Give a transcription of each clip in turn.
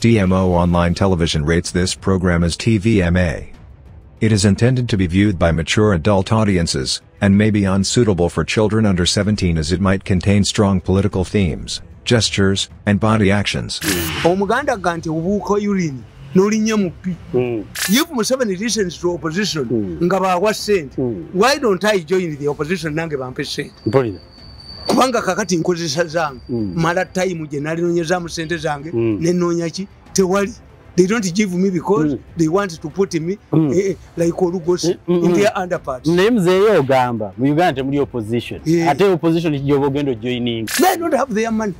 DMO Online Television rates this program as TVMA. It is intended to be viewed by mature adult audiences, and may be unsuitable for children under 17 as it might contain strong political themes, gestures, and body actions. Omuganda ganti obuuka urine n'olinya mu pi. If Museveni listens to opposition nga bawa sente, why don't I join the opposition nange bampe sente? Kubanga kakati nkozesa zange mala time gye nalinonyeza mu sente zange nenoonya ki tewali. They don't give me because they want to put me like Olugosi in their underparts. Names eyo gamba mu Uganda muri opposition. Ate opposition ijobo gendo joining. They don't have their money.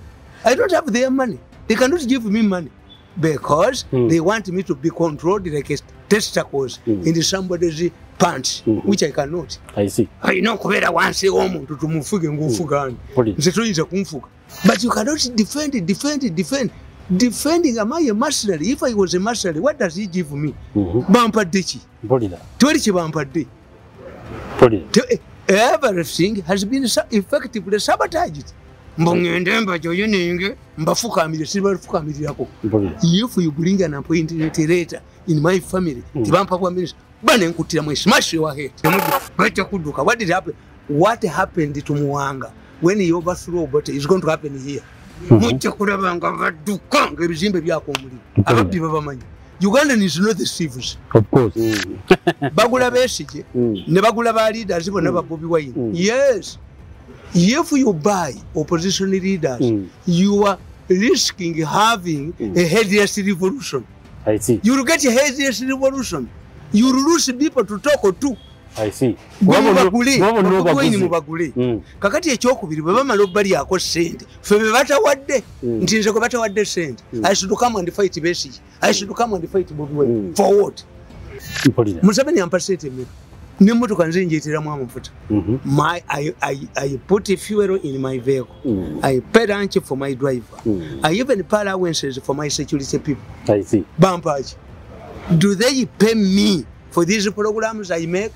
I don't have their money. They cannot give me money because they want me to be controlled like a testicles in somebody's pants, which I cannot. I see. I know kubera wansi omuntu tumufuge ngufugani. Nze toyinza kumfuga. But you cannot defend. Defending am I a mercenary? If I was a mercenary, what does he give me? Bampadeki. Twelichi bampadde. Everything has been effectively sabotaged. Mbongende mbajoyininge mbafukamire sibafukamirako. If you bring an appointed letter in my family, tibampa kwa minister, bane nkutira mwe smash your head. Bacha kuduka. What did happen? What happened to Muwanga when he overthrew but it's going to happen here? Mucha kurabanga baduka ngebizimbe byakomuli. Ababbi babamanyi. Uganda is not the thieves. Of course. Bagula besije ne bagula ba leaders bona ba Bobi Wine. Yes. If you buy opposition leaders, you are risking having a headless revolution. I see. You will get a headless revolution. You will lose people to talk to. I see. Mubagule. Kakati ekyokubiri bwe bamala obbali yako sente. Febe batawadde. Ntinze ko batawadde sente. I should come and fight Besigye. I should come and fight Bobi Wine. For what? Museveni ampa sente mmeka. N'emmotoka nze njeeteramu amafuta. I put a fuel in my vehicle. I pay lunch for my driver. I even pay allowances for my security people. I see. Bampaji. Do they pay me for these programs I make?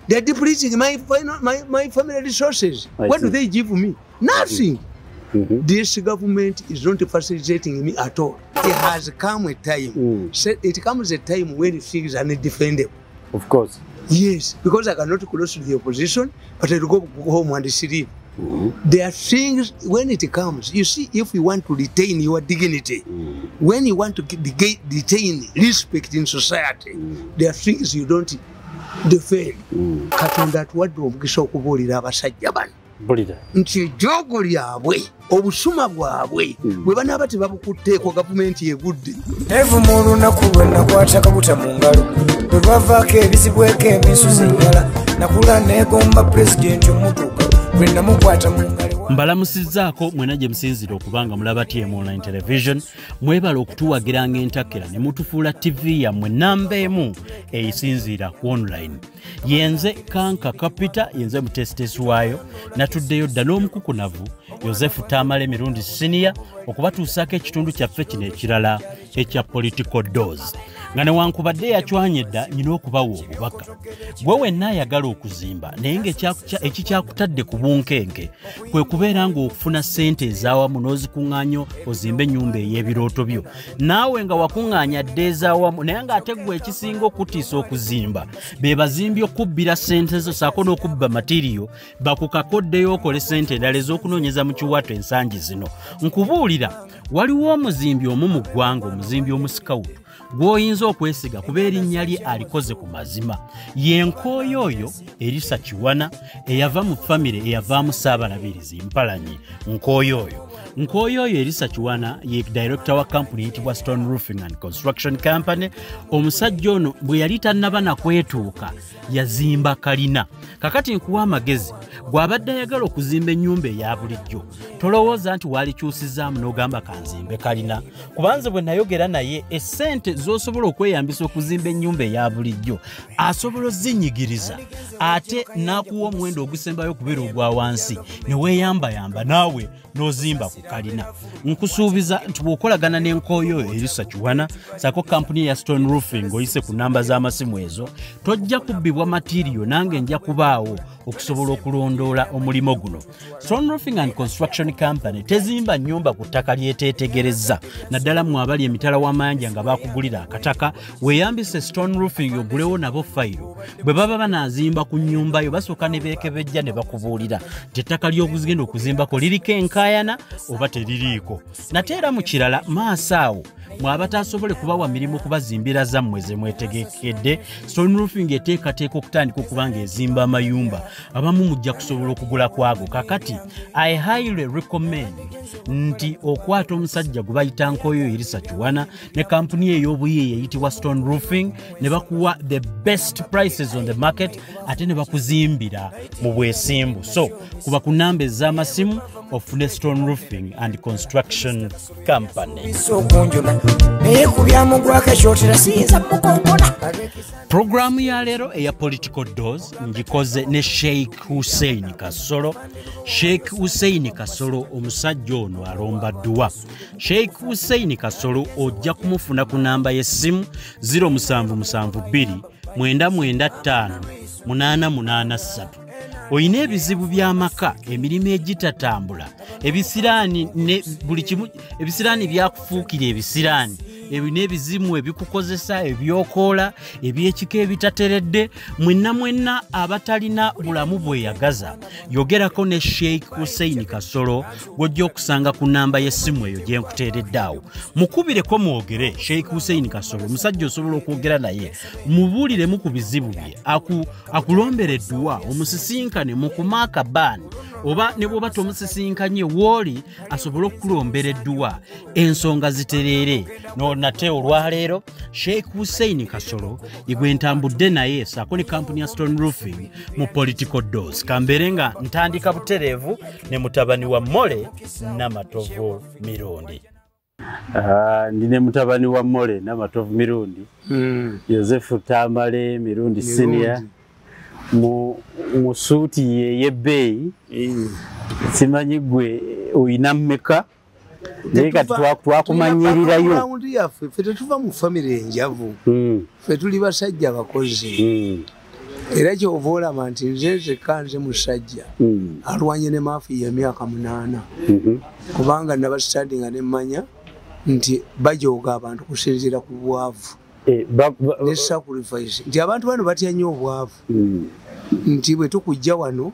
They're depleting my family resources. What do they give me? Nothing. This government is not facilitating me at all. It has come a time. It comes a time when things are not defendable. Of course. Yes, because I cannot close to the opposition, but I will go home and sleep. There are things when it comes. You see, if you want to retain your dignity, when you want to retain respect in society, there are things you don't defend. Katonda atwadde omukisa okubuulira abasajja bano nti ejjoogo lyabwe obusuma bwabwe bwe banaaba tebabukutteeko gavumenti egudde evu mu lunaku lwe nakwata kabuta mu ngalo bwe lwavaako ebizibweko emiisuzi ennyala nakula neegomba pulezidenti omutuuka bwe namukwata mu ngalo. Mbalamusizzaako mwena gye musinzira okubanga mulaba TM Online Television, mwebala okutuwagiranga entakera ne mutufuula TV yammwe nnamba emu eyisinziira ku online. Yenze Kanka Kapita, yenze mutesitesi waayo, natuddeyo dda n'omukukunavu Joseph Tamale emirundi senior okubatuusaako ekitundu kyaffe kino ekirala ekya Political Dose. Nga newankubadde yacwanye dda nyina okubawa obubaka. Gwe wenna ayagala okuzimba naye ng'ekikyakutadde ku bunkenke kwe kubeera ng'okufuna ssente ez'awamu n'ozikuŋŋaanya ozimbe ennyumba ey'ebirooto byo. Naawe nga wakuŋŋaanya dde ez'awamu naye ng'ate gwe ekisinga okutiisa okuzimba be bazimbi okubbira ssente zo ssaako n'okubba matiriyo bakukakoddeyo okole ssente endala ez'okunoonyeza mu kiwato ensangi zino. Nkubuulira waliwo omuzimbi omu mu ggwanga, omuzimbi omusikawutu gw'oyinza okwesiga kuba erinnya lye alikoze ku mazima. Ye Nkooyo oyo Elisa Kiwana eyava mu famire eyavaamu Ssaabalabirizi Mpalanyi. Nkooyo oyo Elisa Kiwana ye director wa company eyitibwa Stone Roofing and Construction Company. Omusajja ono bwe yali tannaba na kwetuuka yazimba kalina. Kakati nkuwa amagezi bw'abadde ayagala okuzimba ennyumba eya bulijjo tolowooza nti walikyusizaamu n'ogamba kanzimbe kalina. Kubanze bwe nayogera naye essente z'osobola okweyambisa okuzimba ennyumba eya bulijjo asobola ozinyigiriza ate n'akuwa omuwendo ogusembayo okubeera ogwa wansi ne weeyambayamba naawe n'ozimba ku kalina. Nkusuubiza nti bw'okolagana n'Enkooyo Elisa Kiwana ssaako kampuni ya Stone Roofing oyise ku namba z'amasimu ezo tojja kubbibwa matiriyo nange nja kubaawo okusobola okulondoola omulimo guno. Stone Roofing and Construction Company tezimba nnyumba ku ttaka lyeteetegerezza naddala mu abali emitala w'amayanja nga baakugulira akataka weeyambise Stone Roofing ogulewo nabo fayiro bwe baba banaazimba ku nnyumba yo basooka ne beekebejja ne bakubuulira nti ettaka ly'okuzigenda okuzimbako liriko enkaayana oba teririiko nate era mu kirala maaso awo mwabatasobole kubawa mirimu kubazimbira zammwe ze mwetegekedde Stone Roofing eteekateeka okutandika okubanga ezimba amayumba abamu mujja kusobola okugula kwago kakati I highly recommend nti okwata omusajja gwe bayita Nkoyo Irisa Kiwana ne kampuni ey'obuyiiya eyitibwa Stone Roofing ne bakuwa the best prices on the market ate ne bakuzimbira mu bwesimbu so kuba ku namba ez'amasimu ofune Stone Roofing and Construction Company. Programu ya lero eya Political Doors ngikoze ne Sheikh Hussein Kasolo. Sheikh Hussein Kasolo omusajja ono alomba dduwa. Sheikh Hussein Kasolo ojja kumufuna ku namba y'essimu 0772 995 883. Oyina ebizibu by'amaka emirimu egitatambula ebisiraani ne buli kimu ebisiraani byakufuukira ebisiraani ebine ebizimu ebikukozesa ebyokoola ebyekika ebitateredde mwenna abatalina bulamu bweyagaza yogerako ne Sheikh Hussein Kasolo gojja okusanga ku namba y'essimu eyo gye nkuteeredde awo mukubireko mwogere Sheikh Hussein Kasolo omusajja osobola okwogera naye mubuuliremu ku bizibu bye akulombera edduwa omusisinkane mu kumaaka baani oba ne bw'oba tomusisinkanye wooli asobole okukulombera edduwa ensonga zitereere nate olwaleero Sheikh Hussein Kasolo igwe ntambudde naye Ssaako ne kampuni ya Stone Roofing mu Political Doors kambeere nga ntandika butereevu ne mutabani wa Mole Namatovu Mirundi. Ndine mutabani wa Mole Namatovu Mirundi Yozefu Tamale Mirundi Senior mu suuti y'ebbeeyi simanyi gwe oyina mmeka naye kati twakumanyirirayo raundi yaffe ffe tetuva mu famire enjavu ffe tuli basajja bakozi era kyova olaba nti nze nzekka nze musajja alwanye ne maafi ya myaka 8 kubanga nabasitadinga nemmanya nti bajooga abantu kusinziira ku bwavu ne sacrifice nti abantu bano batya nnyo obwavu nti bwe tukujja wano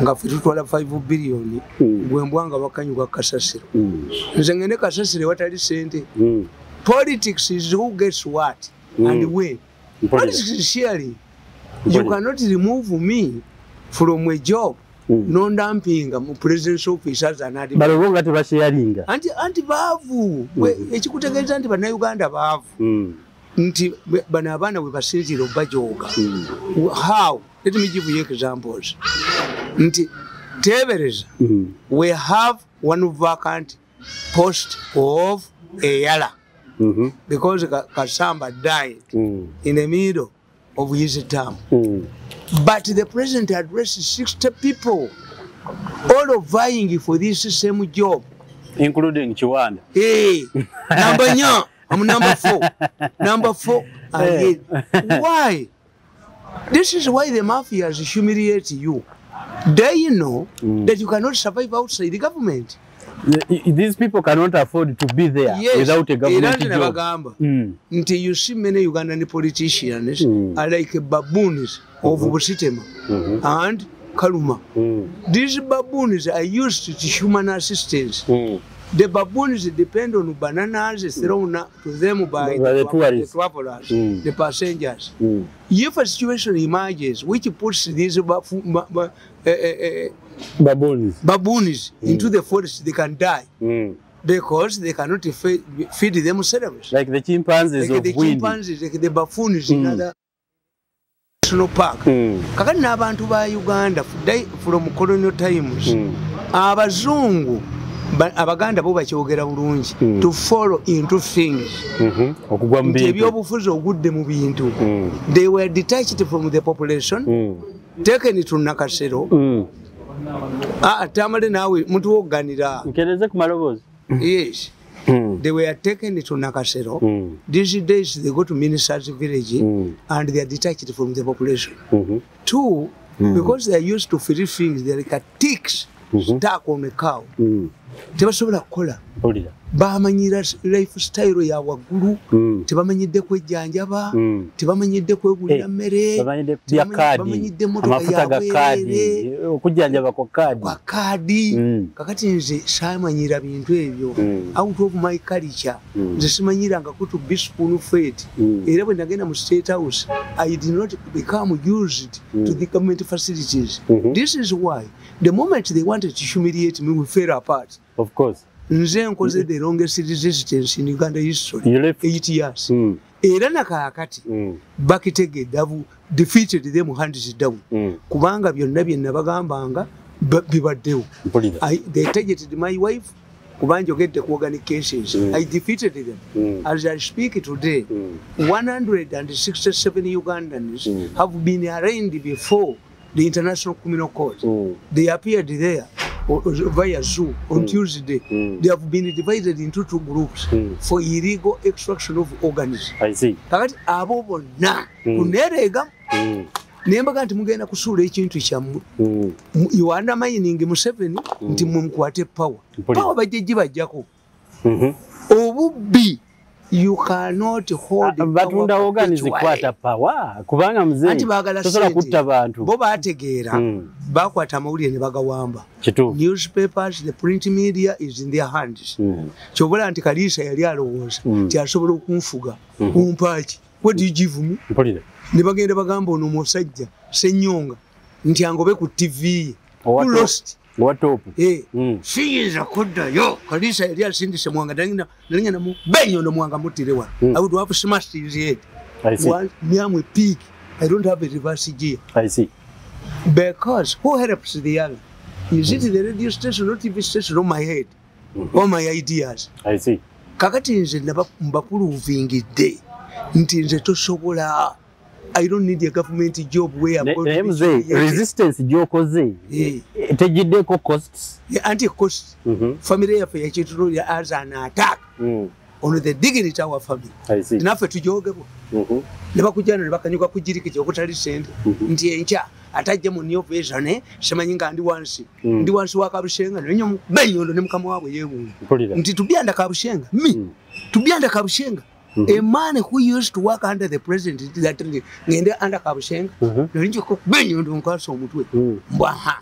nga ffe tutwala 5 billion bwembwa nga bakanyuga kasasiro nze ngende kasasiro watali sente politics is who gets what and when politics is sharing you cannot remove me from a job nondampinga mu president's office as an admin balobonga tebasharinga anti baavu ekikutegeeza nti bannayuganda baavu nti bano abaana bwe basinzira obajooga how let me give you examples nti tebereza we have one vacant post of a yala because Kasamba died in the middle of his term but the president addressed 60 people all of vying for this same job including Chiwanda I'm number 4 again. Why? This is why the mafias humiliate you. They know that you cannot survive outside the government. These people cannot afford to be there without a government job. Until you see many Ugandan politicians are like baboons of Busitema and Kaluma. These baboons are used to human assistance. The baboons depend on bananas thrown to them by the travelers, the passengers. If a situation emerges which puts these baboons into the forest, they can die because they cannot feed themselves. Like the chimpanzees like the chimpanzees, like the buffoons in other national park. Kakati n'abantu ba Uganda from colonial times, abazungu abaganda bo bakyogera bulungi to follow into things ebyobufuzi ogudde mu bintu they were detached from the population taken to Nakasero tamale nawe muntu woganira nkereze ku malobozi yes they were taken to Nakasero these days they go to minister's village and they are detached from the population 2 because they are used to free things. They're like a ticks stuck on a cow. Tebasobola kukola. Bamanyira lifestyle ya waggulu, tebamanyidde kwejjanjaba, tebamanyidde kwegulira mmere, bamanyidde amafuta ga kadi, okujjanjaba kwa kadi. Kakati nze saamanyira bintu ebyo. Out of my culture, nze simanyiranga to be spoon fed. Era bwe nagenda mu State House, I did not become used to the government facilities. This is why the moment they wanted to humiliate me, we fell apart. Of course. Nze nkoze the longest resistance in Uganda history. 8 years. Era nakakati bakitegedde have defeated them hands down. Kubanga byonna bye nabagambanga bibaddewo. They targeted my wife. Kubanja ogedde ku organic cases. I defeated them. As I speak today, 167 Ugandans have been arraigned before the International Criminal Court. They appeared there via Zoo on Tuesday. They have been divided into 2 groups for illegal extraction of organs. I see. Kakati abo bonna kunerega nembaga nti mugenda kusuula ekintu kyammwe. You undermining Museveni nti mumukwate power. Power bajjajji bajjako. Obubbi you cannot hold batunda organize kwata power kubanga mzee tosola kutta bantu bo bategeera bakwata amawulire ne bagawamba. Newspapers, the print media is in their hands. Kyobola nti Kalisa yali alowooza nti asobola okunfuga kumpaaki. What do you give me? Ne bagenda bagamba ono musajja Ssenyonga nti angobe ku TV. Who lost? What up? Siyinza kuddayo. Kalisa yali asindise Mwanga nalina namu benyo ndo Mwanga mutirewa. I would have smashed his head. I see. Me am a pig. I don't have a reverse gear. I see. Because who helps the other? Is it the radio station or TV station on my head? All my ideas. I see. Kakati nze mbapuluvingidde nti nze tosobola. I don't need a government job where I'm going to be. Resistance jokoze. Tejiddeko costs. Anti-cost. Family affair yachitulu as an attack on the dignity of our family. I see. Naffe tujogebo. Nebakujjana nebakanyuka kujirikije okutali sente. Nti encha atajja mu new version semanyi nga ndi wansi wa Kabushenga nenyo benyondo ne mukama wabwe yegunga. Nti tubyanda Kabushenga. Tubyanda Kabushenga. A man who used to work under the president that ngende under Kabushenga nenyo ko benyondo nkaso omutwe. Mbwaha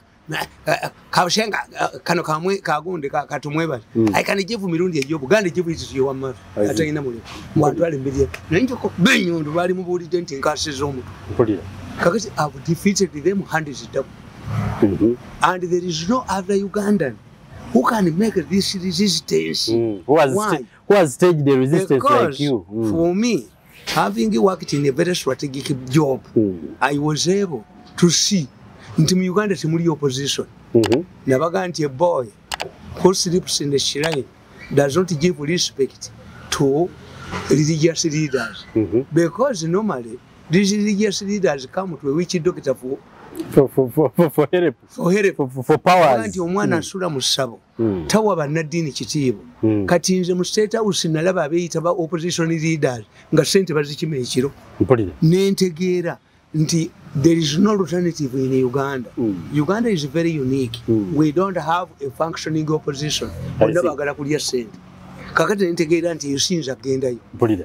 Kabushenga kano kamwe kagonde katumweba. I can give mirundi ejobu gande give it yo wama atayina muli. Mwatwale mbiri. Nenyo ko benyondo bali mu bulide nti nkasizo omutu. Kakati I've defeated them hands down. And there is no other Ugandan who can make this resistance. Who has staged the resistance because like you? For me, having worked in a very strategic job, I was able to see into Uganda timuli opposition. Nabaga nti a boy who sleeps in the shrine does not give respect to religious leaders. Because normally these religious leaders come to a witch doctor for help. For powers. Nti omwana asula mu ssabo tawa bannaddiini kitiibwa. Kati nze mu State House nalaba abeeyita ba opposition leaders nga ssente bazikima ekiro. Nentegeera nti there is no alternative in Uganda. Uganda is very unique. We don't have a functioning opposition. Bonna baagala kulya ssente. Kakati nentegeera nti yusinza kugendayo.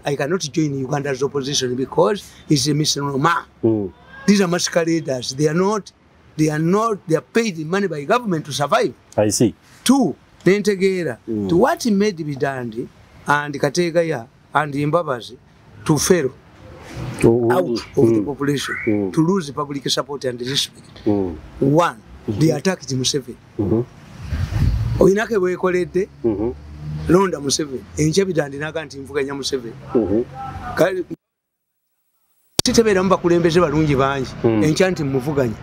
I cannot join Uganda's opposition because it's a misnomer. These are masqueraders. They are paid money by government to survive. I see. 2, nentegeera to what made Bidandi and Kategaya and Mbabazi to fail out of the population, to lose the public support and respect. 1, they attacked Museveni. Oinake wekoledde londa Museveni. Encha Bidandi naga nti nvuganya Museveni. Sitebera mbakulembeze balungi bangi encha nti muvuganya.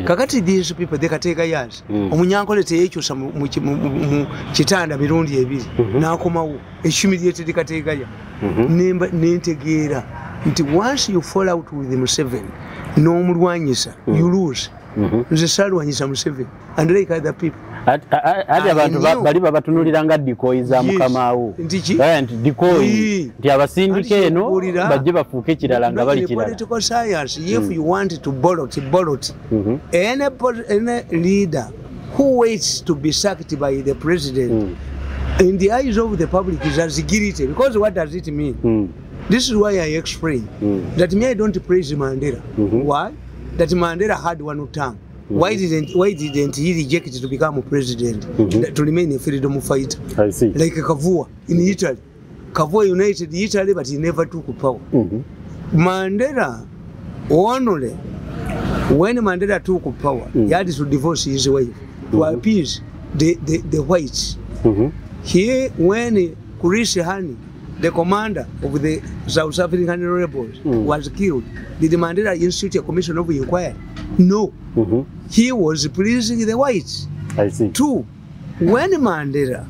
Kakati these people they kateka yazi omunyankole teyekyusa mu kitanda mirundi ebiri nakomawo humiliated kateka ya nentegeera nti once you fall out with Museveni no mulwanyisa you lose. Nze salwanyisa Museveni and like other people ati abantu bali babatunulira nga decoy za mukamaawo nti decoy nti abasindika eno bajje bafuuke ekirala nga bali kirala. Political science, if you want to ballot, any leader who waits to be sacked by the president in the eyes of the public is as guilty, because what does it mean? This is why I explain that me I don't praise Mandela. Why? That Mandela had one term. Why didn't he reject to become president, to remain a freedom fighter? I see. Like Kavua in Italy. Kavua united Italy, but he never took power. Mandela, only when Mandela took power, he had to divorce his wife to appease the whites. Here, when Chris Hani, the commander of the South African rebels, was killed, did Mandela institute a commission of inquiry? No. He was pleasing the whites. I see. Two, when Mandela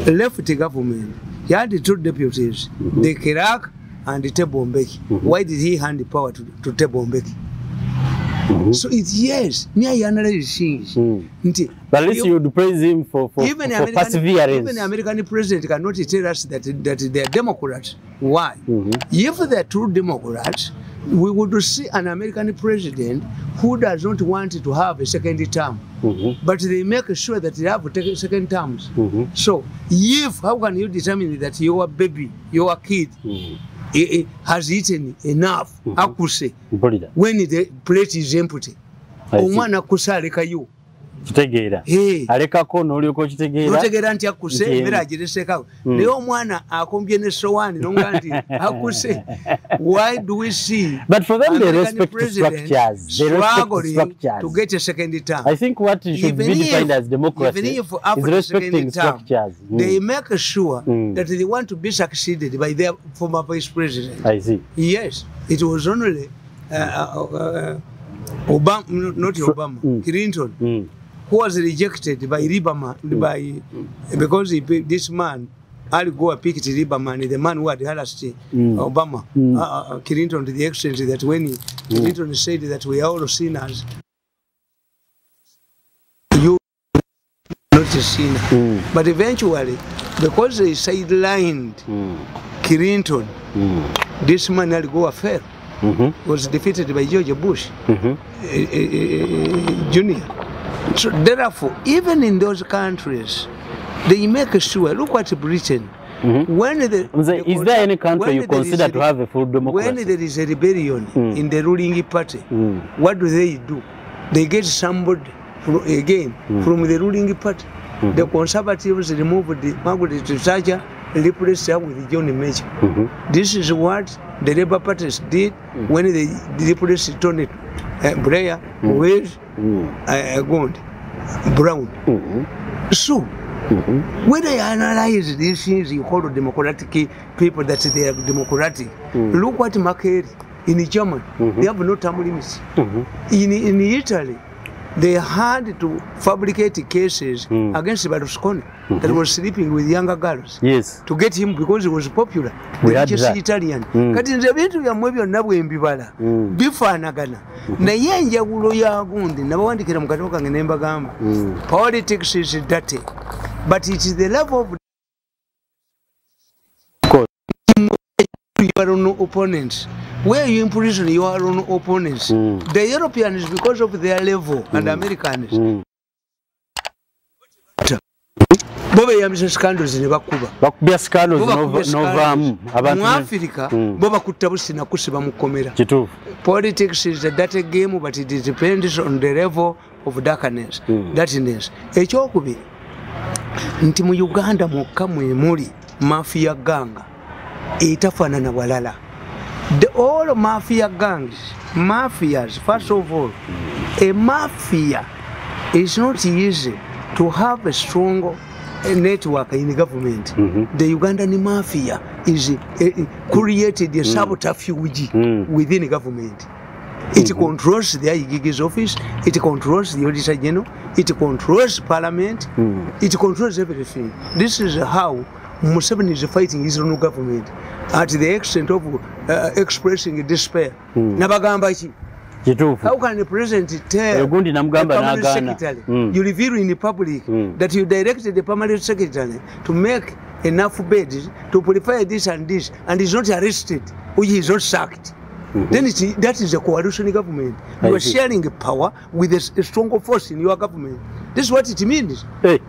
left the government, he had the two deputies, the Kirak and the Thabo Mbeki. Why did he hand the power to Thabo Mbeki? So it's yes, me I analyze things. But at least you would praise him for perseverance. Even the American president cannot tell us that they are Democrats. Why? If they are true Democrats, we would see an American president who does not want to have a second term, but they make sure that they have second terms. So, how can you determine that your baby, your kid, has eaten enough, akuse, when the plate is empty? Omwana akusa alekayo. Kitegeera. Alekako n'olyoko kitegeera. Otegeera nti akuse embeera agireseekawo. Naye omwana akombye ne sowaani n'onga nti akuse. Why do we see but for them they respect the structures. They respect the structures. To get a second term. I think what should be defined as democracy is respecting structures. They make sure that they want to be succeeded by their former vice president. I see. Yes. It was only Obama, not Obama, Clinton, who was rejected by Lieberman, because this man, Al Gore picked Lieberman, the man who had harassed Obama, Clinton, to the extent that when Clinton said that we are all sinners, you are not a sinner. But eventually, because they sidelined Clinton, this man, Al Gore, fell. Was defeated by George Bush Jr. So therefore, even in those countries, they make sure. Look at Britain. When is there any country you consider to have a full democracy? When there is a rebellion in the ruling party, what do? They get somebody from the ruling party. The Conservatives removed Margaret Thatcher, replaced her with John Major. This is what the Labour parties did when they replaced Tony Blair with Brown. So, when I analyze these things, you call democratic people that they are democratic. Look what Merkel in Germany, they have no term limits. In Italy, they had to fabricate cases against Berlusconi that was sleeping with younger girls. Yes. To get him because he was popular. We had just that. Italian. Kati nze bintu byamwe byonna bwe mbibala bifaanagana. Naye enjawulo ya gundi nabawandikira mu katabo kange ne mbagamba. Politics is dirty. But it is the level of your own opponents. Where you imprison your own opponents, the Europeans, because of their level, and Americans, Boba yamisa scandals ne bakuba. Bakubya scandals novamu abantu. Mu Africa, boba kutabusi na kusiba mukomera. Kitufu. Politics is a dirty game, but it depends on the level of dirtiness. Ekyokubiri nti mu Uganda mukka mwe muli mafia ganga etafaanana walala. All mafia gangs, mafias, first of all, a mafia is not easy to have a strong network in the government. The Ugandan mafia is created a subterfuge within the government. It controls the IGG's office, it controls the Auditor General, it controls Parliament, it controls everything. This is how Museveni is fighting his own government at the extent of expressing despair. Nabagamba chi How can the president tell the permanent secretary, you reveal in the public that you directed the permanent secretary to make enough beds to purify this, and is not arrested, or he is not sacked? Then that is a coalition government. You are sharing power with a stronger force in your government. This is what it means. Hey.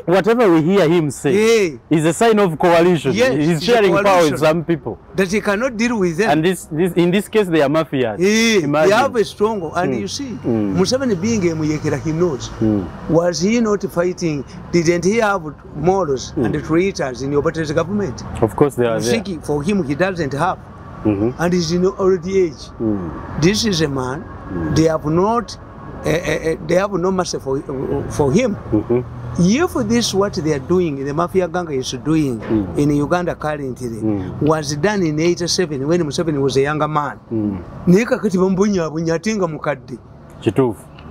Whatever we hear him say is a sign of coalition. Yes, he's sharing power with some people that he cannot deal with them. And in this case, they are mafias. They have a strong, and you see, Museveni being a Muyekera, he knows. Was he not fighting? Didn't he have morals and traitors in your Obate's government? Of course, they are there. For him, he doesn't have, and he's in old age. This is a man. They have not. They have no mercy for him. If this is what they are doing, the mafia gang is doing in Uganda currently, was done in 87 when Museveni was a younger man.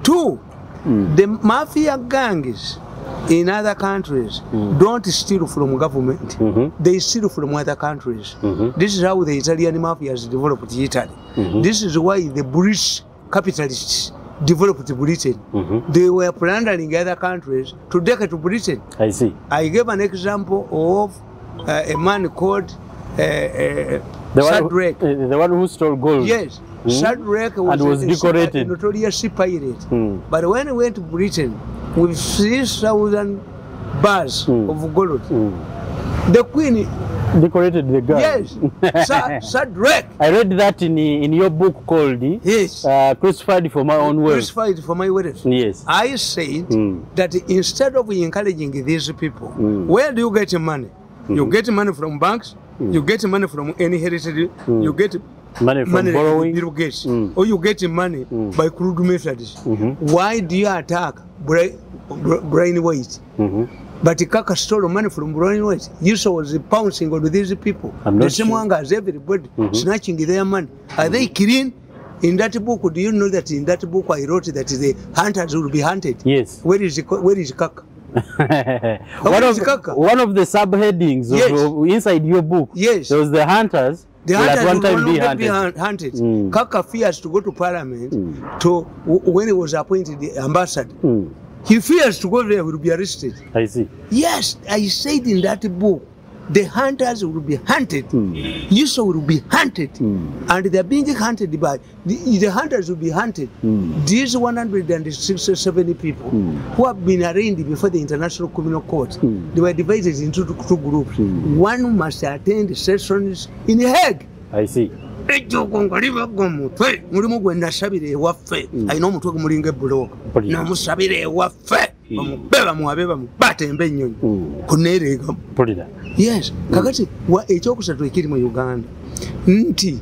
Two, the mafia gangs in other countries don't steal from government. They steal from other countries. This is how the Italian mafia has developed Italy. This is why the British capitalists developed Britain. They were plundering other countries to take it to Britain. I see. I gave an example of a man called Shadrach. The one who stole gold. Yes. Shadrach was decorated. A notorious pirate. But when he went to Britain with 3,000 bars of gold, the Queen decorated the guy. Yes, Shadrach. I read that in your book called Crucified for My Own Words. Crucified for my words. Yes. I said that instead of encouraging these people, where do you get money? You get money from banks, you get money from any heritage, you get money from borrowing, or you get money by crude methods. Why do you attack brain weight? But Kaka stole money from brain weight. Yuso was pouncing on these people. The same one as everybody snatching their money. Are they clean? In that book, do you know that in that book I wrote that the hunters will be hunted? Yes. Where is Kaka? One of the subheadings inside your book, there was the hunters. The hunters at one time be hunted. Kaka fears to go to parliament when he was appointed the ambassador. He fears to go there, he will be arrested. I see. Yes, I said in that book, the hunters will be hunted. Yuso will be hunted. And they are being hunted by, the hunters will be hunted. These 167 people who have been arraigned before the International Criminal Court, they were divided into two groups. One must attend sessions in The Hague. I see. Mulimu gwe nasabira ewaffe alina omutwe gumulinga ebbulooka namusabira ewaffe bamubeba muwabe bamubata emba ennyonyi kuneereegamu. Yes, kakati ekyokusatu ekiri mu Uganda nti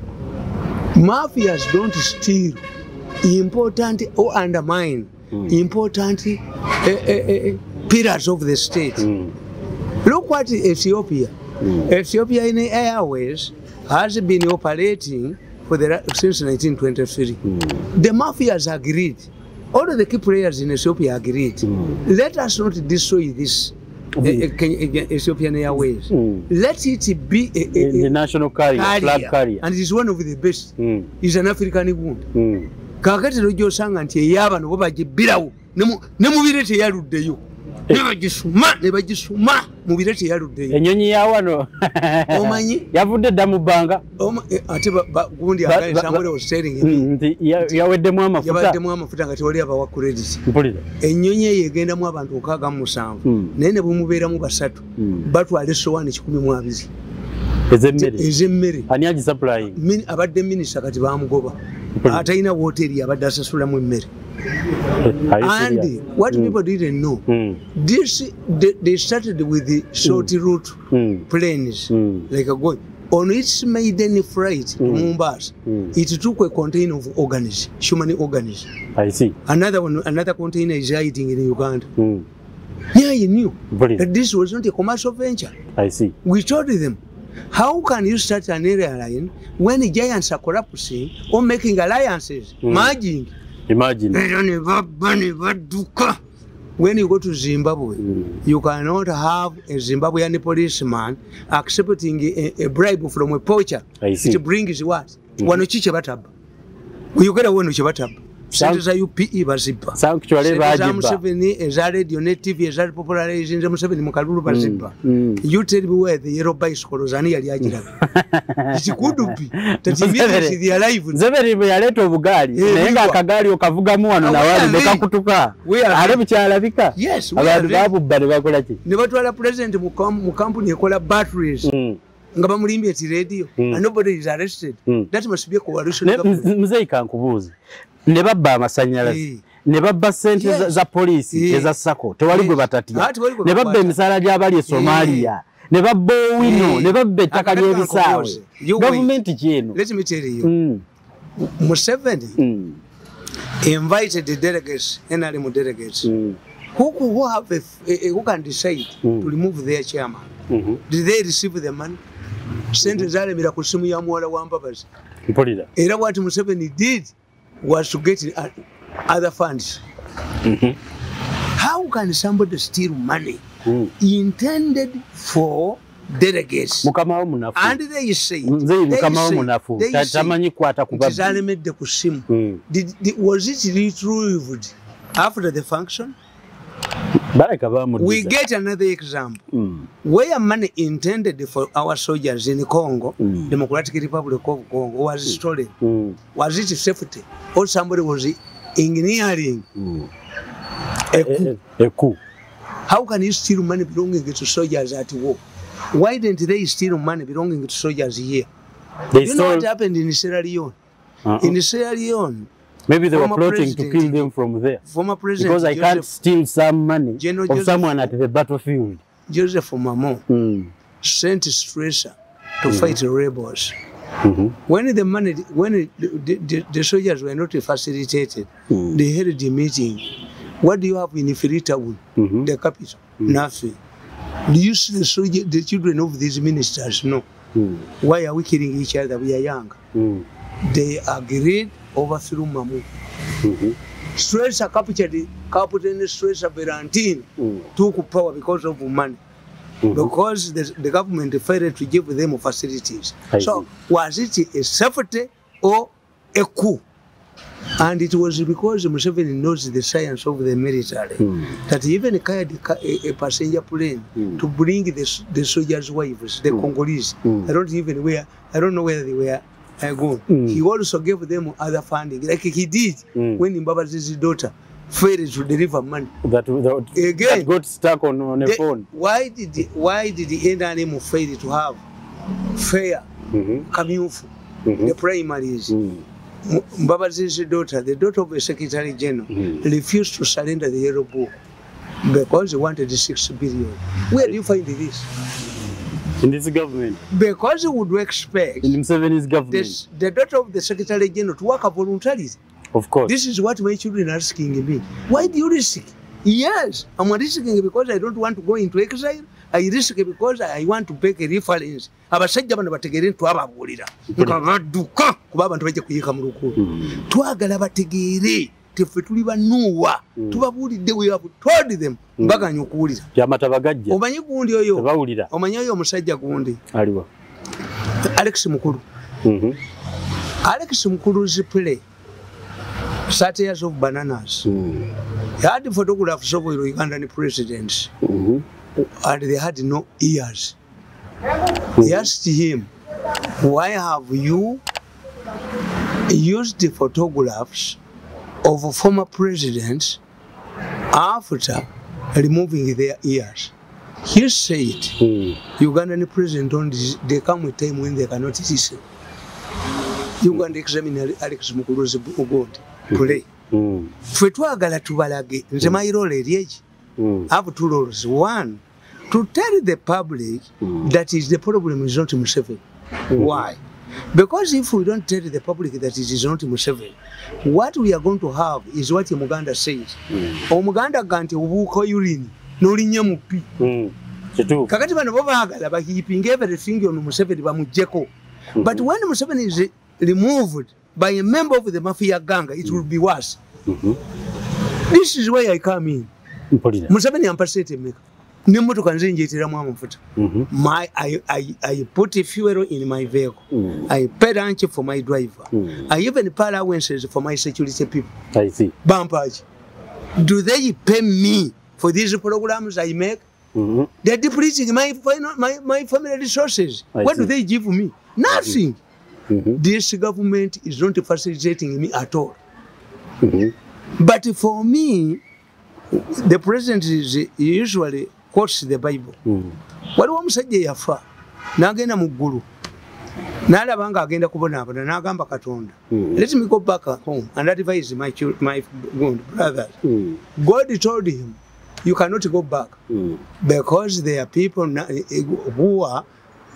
mafias don't steal important or undermine important pillars of the state. Look what Ethiopia in the airways has been operating since 1923. The mafias agreed. All of the key players in Ethiopia agreed. Let us not destroy this Ethiopian Airways. Let it be the national carrier, flag carrier. And it is one of the best. It's an African wound. Kakati rojo sanga nti eyaba no bagibbirawo ne mubire teyaluddeyo. Nebajisuma mubire teyaluddeyo. Ennyonyi ya wano omanyi yavudde dda mu bbanga ate gundi somebody was telling nti yaweddemu amafuta nga tewali abawa credit. Ennyonyi eyo egendamu abantu 67 naye ne bumubeeramu basatu batwala essowaani 120 ez'emmere. Ani agisaplying? Abadde minisita kati bamugoba atalina wooteri abadde asasulamu emmere. And what people didn't know, they started with the short route planes, like a going. On its maiden flight to Mombasa, it took a container of organs, human organs. I see. Another container is hiding in Uganda. Yeah, you knew that this was not a commercial venture. I see. We told them, how can you start an airline when the giants are collapsing or making alliances, merging? Imagine. When you go to Zimbabwe, you cannot have a Zimbabwean policeman accepting a bribe from a poacher. I see. It brings what? wano kiki bataba uyogera wano kye bataba sente za UPE bazibba sanctuary bajiba Museveni eza radio ne TV eza popularizing Museveni mu kalulu bazibba you tell me where the yellow bicycle zani yali agira ikikudupi tativisi the alive Museveni yaleta obugali naye nga akagali okavugamu wano na wali bekakutuka ale bukyalabika abantu babubba ne bakola ki ne batwala president mu company ekola batteries nga bamulimbye eti radio and nobody is arrested that must be a coalition Mzee kankubuuze ne babba amasanyalazi ne babba sente za polisi eza Ssaako tewali gwe batatya ne babba emisaala gy'abali e Somalia ne babba owino ne babba ettaka ly'ebisaawe gavumenti kyeno. Let me tell you Museveni invited the delegates NRM delegates who have who can decide to remove their chairman. Did they receive the money? Sente zalemera ku simu ya muwala wa Mpabazi mpulira era what Museveni did was to get other funds. How can somebody steal money intended for delegates? Mukama munafu. And they say mukama munafu tamanyi kwata kubabu zalemedde ku simu. Was it retrieved after the function? We get another example where money intended for our soldiers in Congo, Democratic Republic of Congo, was stolen. Was it safety or somebody was engineering a coup? How can you steal money belonging to soldiers at war? Why didn't they steal money belonging to soldiers here? You know what happened in Sierra Leone? In Sierra Leone, maybe they were plotting to kill them from there. Former president because I can't steal some money of someone at the battlefield. Joseph Mamo sent Stresser to fight rebels. When the money, when the soldiers were not facilitated, they held a meeting. What do you have in Freetown, the capital? Nothing. Do you see the children of these ministers? No. Why are we killing each other? We are young. They agreed overthrew Mamu. Stresser captured Captain Stresser Valentine took power because of money. Because the government failed to give them facilities. So was it a safety or a coup? And it was because Museveni knows the science of the military that he even carried a passenger plane to bring the soldiers' wives, the Congolese. I don't know where they were gone. He also gave them other funding, like he did when Mbabazi's daughter failed to deliver money. That got stuck on a phone. Why did the NRM fail to have fair coming the primaries? Mbabazi's daughter, the daughter of the Secretary General, refused to surrender the yellow book because they wanted 6 billion. Where do you find this? In this government. Because you would expect in Museveni's government the daughter of the Secretary General to work voluntarily. Of course. This is what my children are asking me. Why do you risk? Yes, I'm risking because I don't want to go into exile. I risk because I want to make a reference. Abasajja bano bategere twababulira. Nkabadduka kuba abantu bajja kuyika mu lukulu. Twagala bategere teffe tuli banuwa. Tubabulidde we have told them. Mbaganya okuwulira. Yamata bagajja. Omanyi gundi oyo. Tebawulira. Omanyi oyo omusajja gundi. Aliwa. Alex Mukulu. Alex Mukulu's play 30 years of bananas. He had photographs of Ugandan presidents. And they had no ears. He asked him, why have you used the photographs of former presidents after removing their ears? He said, Ugandan presidents, they come with time when they cannot listen. Uganda examine Alex Mukulu's God play. Fetwagala tubalage, nze mayirole eryeji. Have 2 roles. One, to tell the public that is the problem is not Museveni. Why? Because if we don't tell the public that it is not Museveni, what we are going to have is what Muganda says. Omuganda ganti ubuko urine, nolinya mupi. Kakati bano babagala bakipinga everything on Museveni bamujeko. But when Museveni is removed by a member of the mafia gang, it will be worse. This is why I come in. Museveni ampasete meka. Nemotoka nze njeeteramu amafuta. I put fuel in my vehicle. I pay lunch for my driver. I even pay allowances for my security people. I see. Bampaji. Do they pay me for these programs I make? They're depleting my family resources. What do they give me? Nothing. This government is not facilitating me at all. But for me, the president is usually quotes the Bible. Waliwo omusajja yafa n'agenda mu ggulu n'alaba nga agenda kubonaabona n'agamba Katonda, let me go back home and advise my brothers. God told him, you cannot go back because there are people who are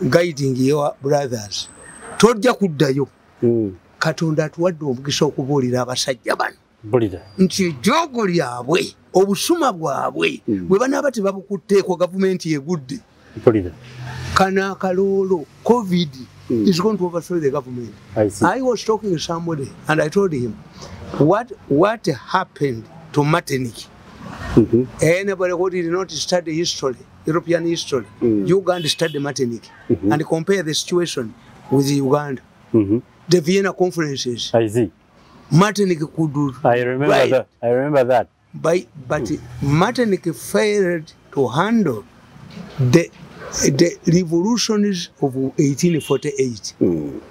guiding your brothers. Tojja kuddayo. Katonda atuwadde omukisa okubuulira abasajja bano nti ejjoogo lyabwe obusuma bwabwe bwe banaaba tebabukutteeko gavumenti yegudde kana akaloolo COVID is going to overthrow the government. I was talking to somebody and I told him what happened to Martinique. Anybody who did not study history, European history, you can study Martinique and compare the situation with Uganda. The Vienna conferences. I see. Martinique could do. I remember that. But Martinique failed to handle the revolutions of 1848. Do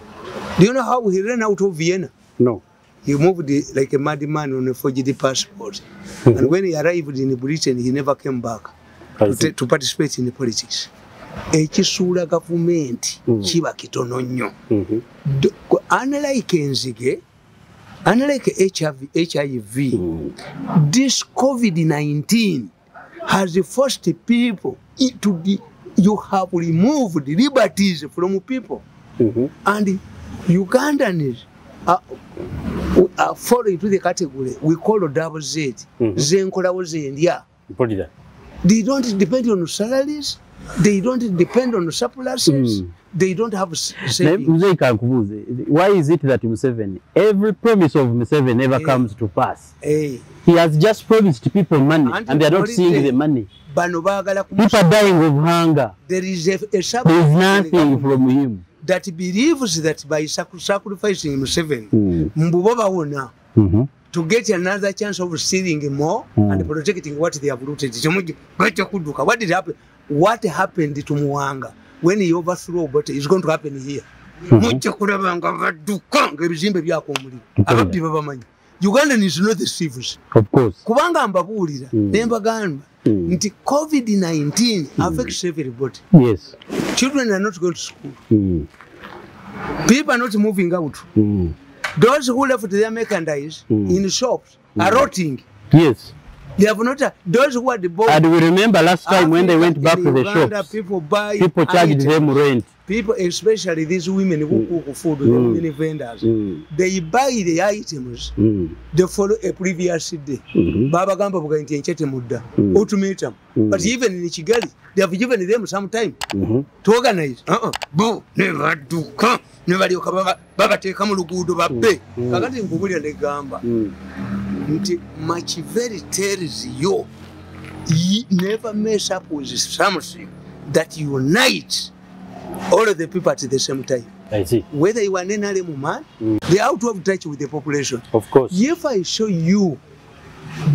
you know how he ran out of Vienna? No. He moved like a madman on a forged passport. And when he arrived in Britain, he never came back to participate in the politics. Ekisuula government kiba kitono nnyo. Unlike enzige, unlike HIV, this COVID-19 has forced people into you have removed liberties from people. And Ugandans are falling into the category we call double Z. Zenkolawo zendya. They don't depend on salaries. They don't depend on surpluses. They don't have savings. Why is it that Museveni, every promise of Museveni never comes to pass? He has just promised people money and they are not seeing the money. People are dying of hunger. There is nothing from him. That believes that by sacrificing Museveni, to get another chance of stealing more and protecting what they have looted. What did happen? What happened to Muwanga when he overthrew but it's going to happen here. Ugandan is not the thieves. Of course. Kubanga mbabuulira nembagamba nti COVID-19 affects everybody. Yes. Children are not going to school. People are not moving out. Those who left their merchandise in shops are rotting. Yes. They have not. Those who are the boys. And we remember last time when they went back to the shops, people charged them rent. People, especially these women who cook food, the women vendors, they buy the items. They follow a previous day. Baba Gamba Buganti and Chetamudda, ultimatum. But even in Chigali, they have given them some time to organize. Bo, never do come. Never do come. Baba take come to good about pay. I got in Buburia de Gamba. Machiavelli tells you, he never mess up with something that unites all of the people at the same time. I see. Whether you are an animal man, they are out of touch with the population. Of course. If I show you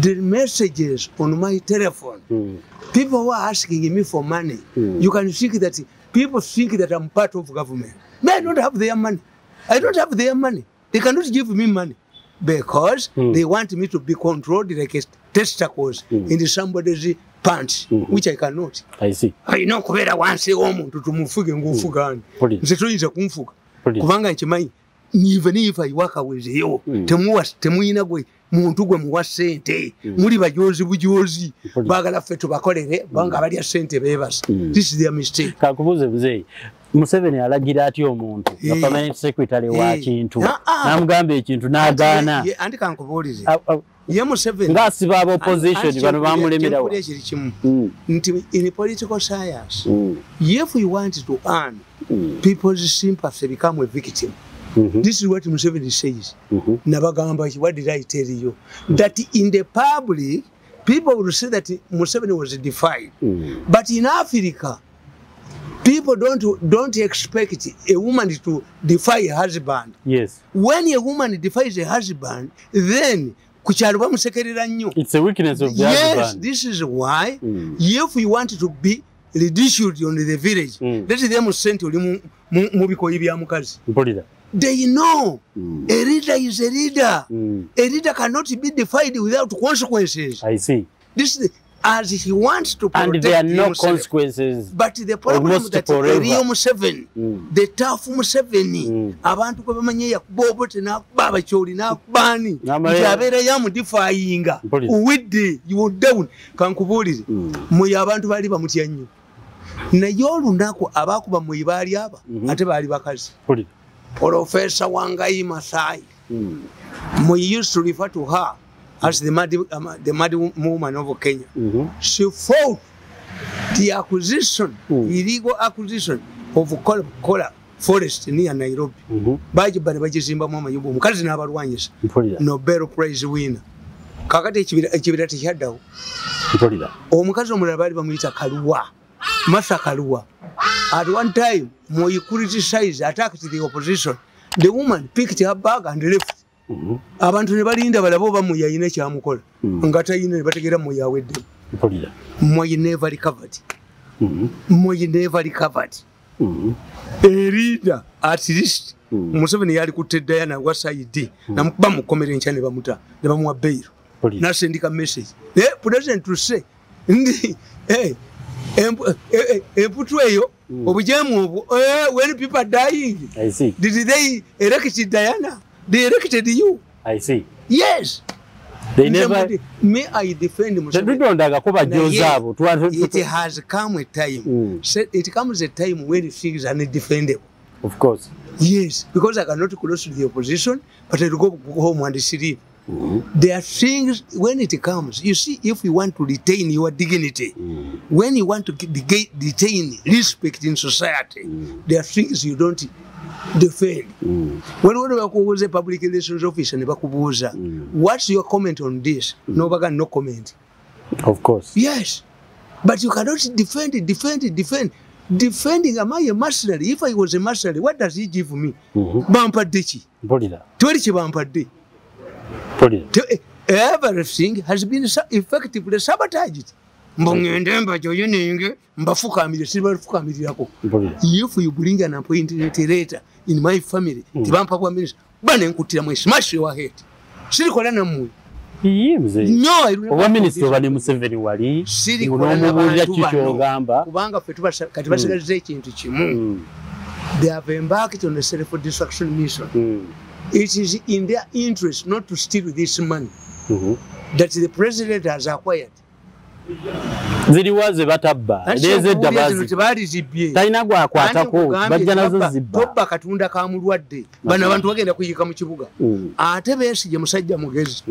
the messages on my telephone, people who are asking me for money, you can think that people think that I'm part of government. But I don't have their money. I don't have their money. They cannot give me money. Because they want me to be controlled like a testicles in somebody's pants, which I cannot. I see. I know Kubera wants a woman to Mufuga and Gufugan. The tree is a Kumfuga. Kubanga Chimay, even if I work with you, Temuina way, Muntugum was sent, Muri Bajoozi, Bagala Fetu Bakore, Bangavaria sent a bevers. This is their mistake. Kakubuze. Museveni alagira atyo omuntu permanent secretary wa kintu namugamba ekintu n'agaana andi kankubuulize ye Museveni ngasiba aba opposition bano bamulemerawo nti in political science if you want to earn people's sympathy become a victim. This is what Museveni says. Nabagamba, what did I tell you? That in the public people will say that Museveni was defied. But in Africa, people don't expect a woman to defy a husband. Yes. When a woman defies a husband, then it's a weakness of the husband. Yes, this is why if we want to be ridiculed on the village, let them send to they know a leader is a leader. A leader cannot be defied without consequences. I see. This as he wants to protect and there are no himself. Consequences. But the problem that the real Museveni, the tough Museveni, abantu kwa bamanye ya kubobote na baba choli na kubani jabera ya mudifayinga uwidde you down kankubulire mu yabantu bali bamutya nnyo na yolu ndako abakuba mu ibali aba ate bali bakazi Professor Wangai Masai we used to refer to her as the mad woman of Kenya. She fought the acquisition, illegal acquisition of Kola forest near Nairobi. Baji Zimba Mama Yubu, Mukazi Nabarwanyes, Nobel Prize winner. Kakati Chibirati Shadao. Omukazi Murabari Bamita Kalua, Masa Kalua. At one time, Moy criticized, attacked the opposition. The woman picked her bag and left. Abantu ne balinda balabo bamuya ine kyamukola ngata ine bategera muya wedde moyi never recovered a leader at least Museveni yali kutedda yana wasaidi na bamukomera enchane bamuta ne bamuwa bail na sendika message president to say ndi put eyo obujemu when people are dying. I see. Did they elect Diana? They elected you. I see. Yes. They never. May I defend Museveni? It has come a time. It comes a time when things are not defendable. Of course. Yes, because I cannot close to the opposition, but I will go home and sleep. There are things when it comes. You see, if you want to retain your dignity, when you want to retain respect in society, there are things you don't defend. When was a public relations officer, what's your comment on this? No comment. Of course. Yes, but you cannot defend. Defending, am I a mercenary? If I was a mercenary, what does he give me? Bampadeci. Bampadeci. Everything has been effectively sabotaged. If you bring an appointed letter in my family, smash your head. No, I minister of Museveni wali. They have embarked on a self-destruction mission. It is in their interest not to steal this money that the president has acquired. Ziriwaze batabba leze dabazi taina gwa akwatako bajja nazo zibba tobba katunda ka mulwadde bana abantu bagenda kuyika mu kibuga ate Besigye musajja mugezi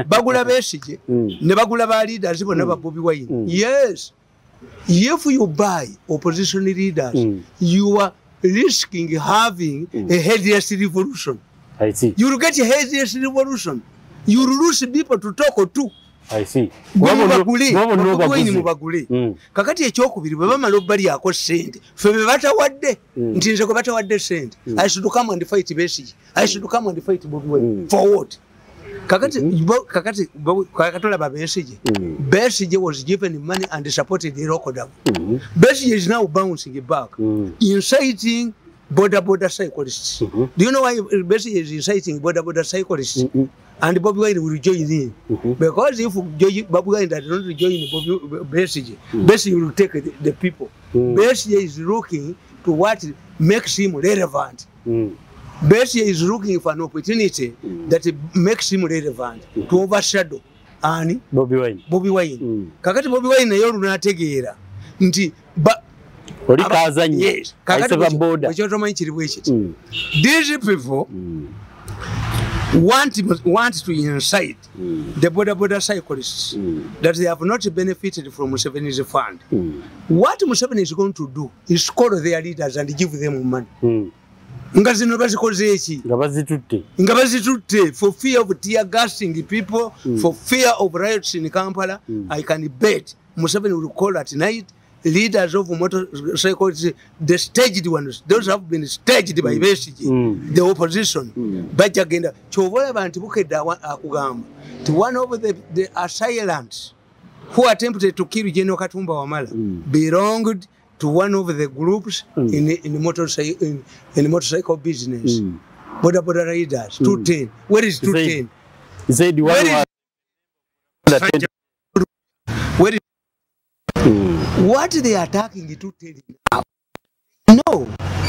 bagula Besigye ne bagula ba leaders bonna ba Bobi Wine. Yes, if you buy opposition leaders you are risking having a headless revolution. I see. You will get a headless revolution. You will lose people to talk to. I see. Kakati ekyokubiri bwe bamala obbali yako ssente ffe be batawadde nti nze kwe batawadde ssente I should come and fight Besigye. I should come and fight Bobi Wine. For what? Kakati kakatolaba Besigye. Besigye was given money and supported the local government. Besigye is now bouncing back, inciting border cyclists. Do you know why Besigye is inciting border cyclists? And Bobi Wine will join in. Because if Bobi Wine does not join Besigye, Besigye will take the people. Besigye is looking to what makes him relevant. Besigye is looking for an opportunity that makes him relevant to overshadow Ani Bobi Wine. Kakati Bobi Wine nayo lunategeera nti oli kazanyi. Yes. Kakati bwe kiri bwe kiti. These people want to incite the border cyclists that they have not benefited from Museveni's fund. What Museveni is going to do is call their leaders and give them money. nga zino bazikoze eki nga bazitutte for fear of tear gassing people for fear of riots in Kampala. I can bet Museveni will call at night leaders of motorcycles, the staged ones, those have been staged by Besigye, the opposition. Bajagenda chovola bantu bukedda akugamba to one of the assailants who attempted to kill General Katumba Wamala belonged to one of the groups in the motorcycle business. Boda riders, 210. Where is 210? Say the one where is what they are attacking the 210 now? Know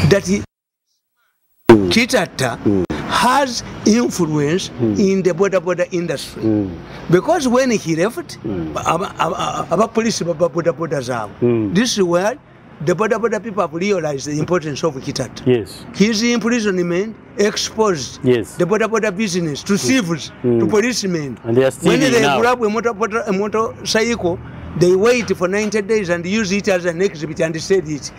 that Kitata has influence in the border industry. Because when he left, about police this is where the border people have realized the importance of Kitata. Yes. His imprisonment exposed the border business to civils, to policemen. And they are still when they grab a motorcycle, they wait for 90 days and use it as an exhibit and sell it.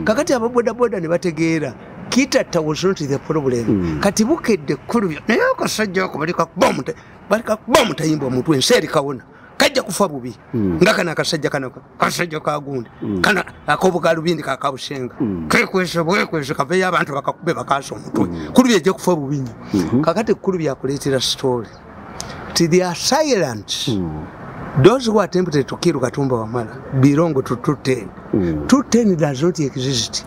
Kakati ababoda ne bategeera Kitata was not the problem. Kati bukedde kkulu naye akasajja ako balika bomb tayimba omuntu enseri kawona kajja kufa bubi nga kana akasajja kasajja kagundi kana akobugalubindi kakabushenga kekwese kaveyo abantu bakakube bakasa omutwe kkulu byeje kufa bubi kakati kkulu byakuleetera story to the assailants. Those who attempted to kill Katumba Wamala belong to 210. 210 does not exist.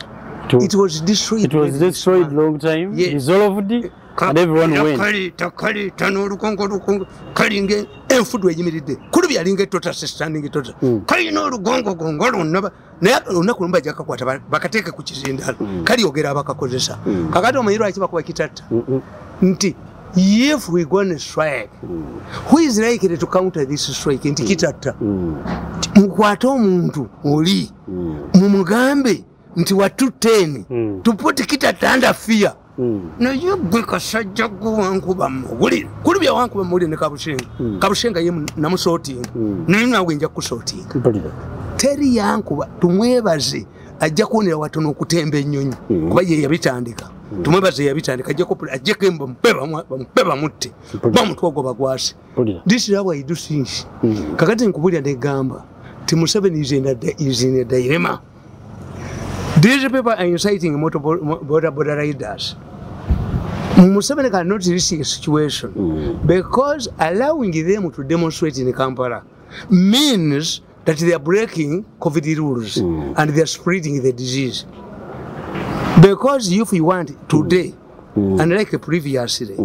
It was destroyed. It was destroyed long time. Yes. Dissolved, and everyone went. Takali, Lukongo, Kalinge, and food regime. Could be a link to standing to Kalino, Gongo, never Nakumba Jaka, Bakateka, which is in that. Ziyogera Bakakozesa. Kagato Maira Kitata. Nti. If we go on a strike, who is likely to counter this strike? In Kitata, Mukwato Muntu, Oli, Mumugambe, nti wa 210, to put Kitata under fear. No, you book a Sajago Ankuba Mawulire. Could be a Wankuba Mawulire in the Kabushenga Namusoti, Nina Winjakusoti. Terry Yankuba, to Mwebazi, a Jakuni Watono Kutembe Nyun, Kwaye Yabitandika. Tumwebaze yabitandika ajeke mpeba mutte bamutwogo bagwasi. This is how I do things. Kakati nkubulya negamba ti Museveni is in a dilemma. These people are inciting border riders. Museveni cannot risk a situation because allowing them to demonstrate in Kampala means that they are breaking COVID rules and they are spreading the disease. Because if you want today, unlike the previous day,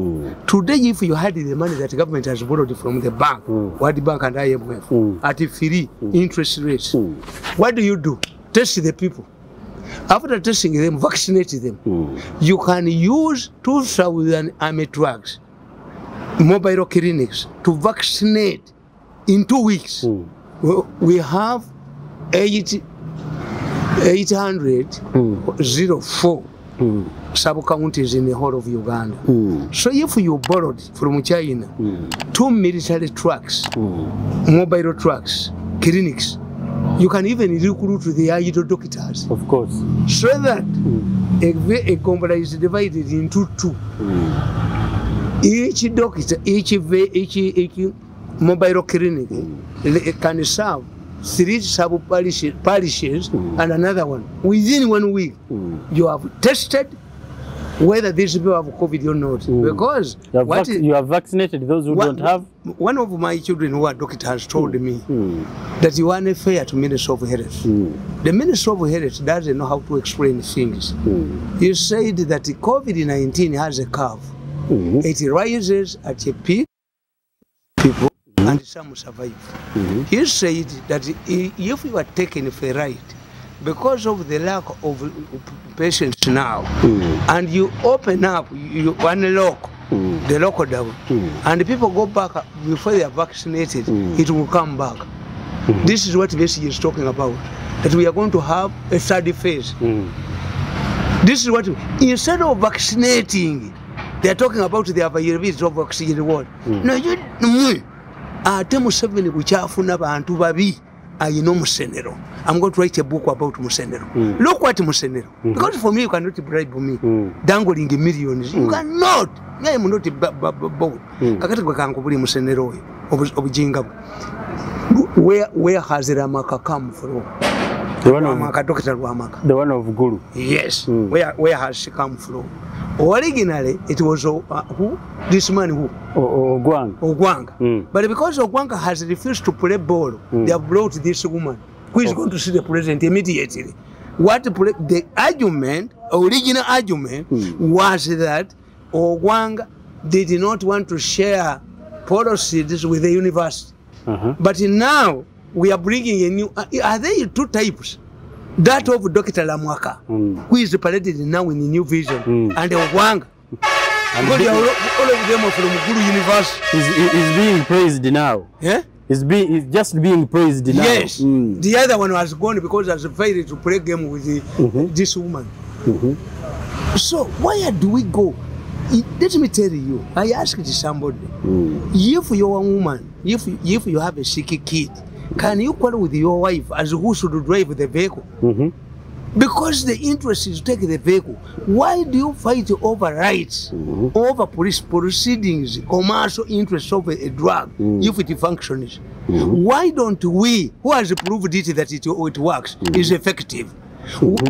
today if you had the money that the government has borrowed from the bank, World Bank and IMF, at a free interest rates, what do? Test the people. After testing them, vaccinate them. You can use 2,000 army trucks, mobile clinics, to vaccinate in 2 weeks. We have 804 sub-counties in the whole of Uganda. So if you borrowed from China 2 military trucks, mobile trucks, clinics, you can even recruit the idle doctors. Of course. So that a company is divided into 2. Each doctor, each mobile clinic can serve 3 sub-parishes and another one. Within 1 week, you have tested whether these people have COVID or not. Because you have vaccinated those who don't have. One of my children who are doctors told me that you are unfair to Minister of Health. The Minister of Health doesn't know how to explain things. He said that COVID-19 has a curve. It rises at a peak, people, and some survive. He said that if you are taken for a ride, because of the lack of patients now, and you open up, you unlock the lockdown, and people go back before they are vaccinated, it will come back. This is what Besigye is talking about, that we are going to have a third phase. This is what, instead of vaccinating, they are talking about the availability of vaccine in the world. No, you Museveni bukyafuna bantu babi I know Musenero. I'm going to write a book about Musenero. Look what Musenero. Because for me, you cannot bribe me. Dangling millions. You cannot. I am not a boat. Kakataka Musenero. Obujinga. Where has Ramaka come from? The one of Dr. Ramaka. The one of Guru. Yes. Where has she come from? Originally, it was who? This man who? Ogwanga. But because Ogwanga has refused to play ball, they have brought this woman who is going to see the president immediately. What the argument, original argument, was that Ogwanga did not want to share policies with the university. But now we are bringing a new. Are there two types? That of Dr. Lamwaka, who is paraded now in the New Vision, and Ogwanga. And all of them are from Guru University. Is being praised now. Yeah? Is just being praised now. Yes. The other one was gone because I failed to play game with this woman. So where do we go? Let me tell you, I asked somebody, if you're a woman, if you have a sick kid, can you quarrel with your wife as who should drive the vehicle? Because the interest is to take the vehicle. Why do you fight over rights, over police proceedings, commercial interests over a drug, if it functions? Why don't we, who has proved it that it works, is effective?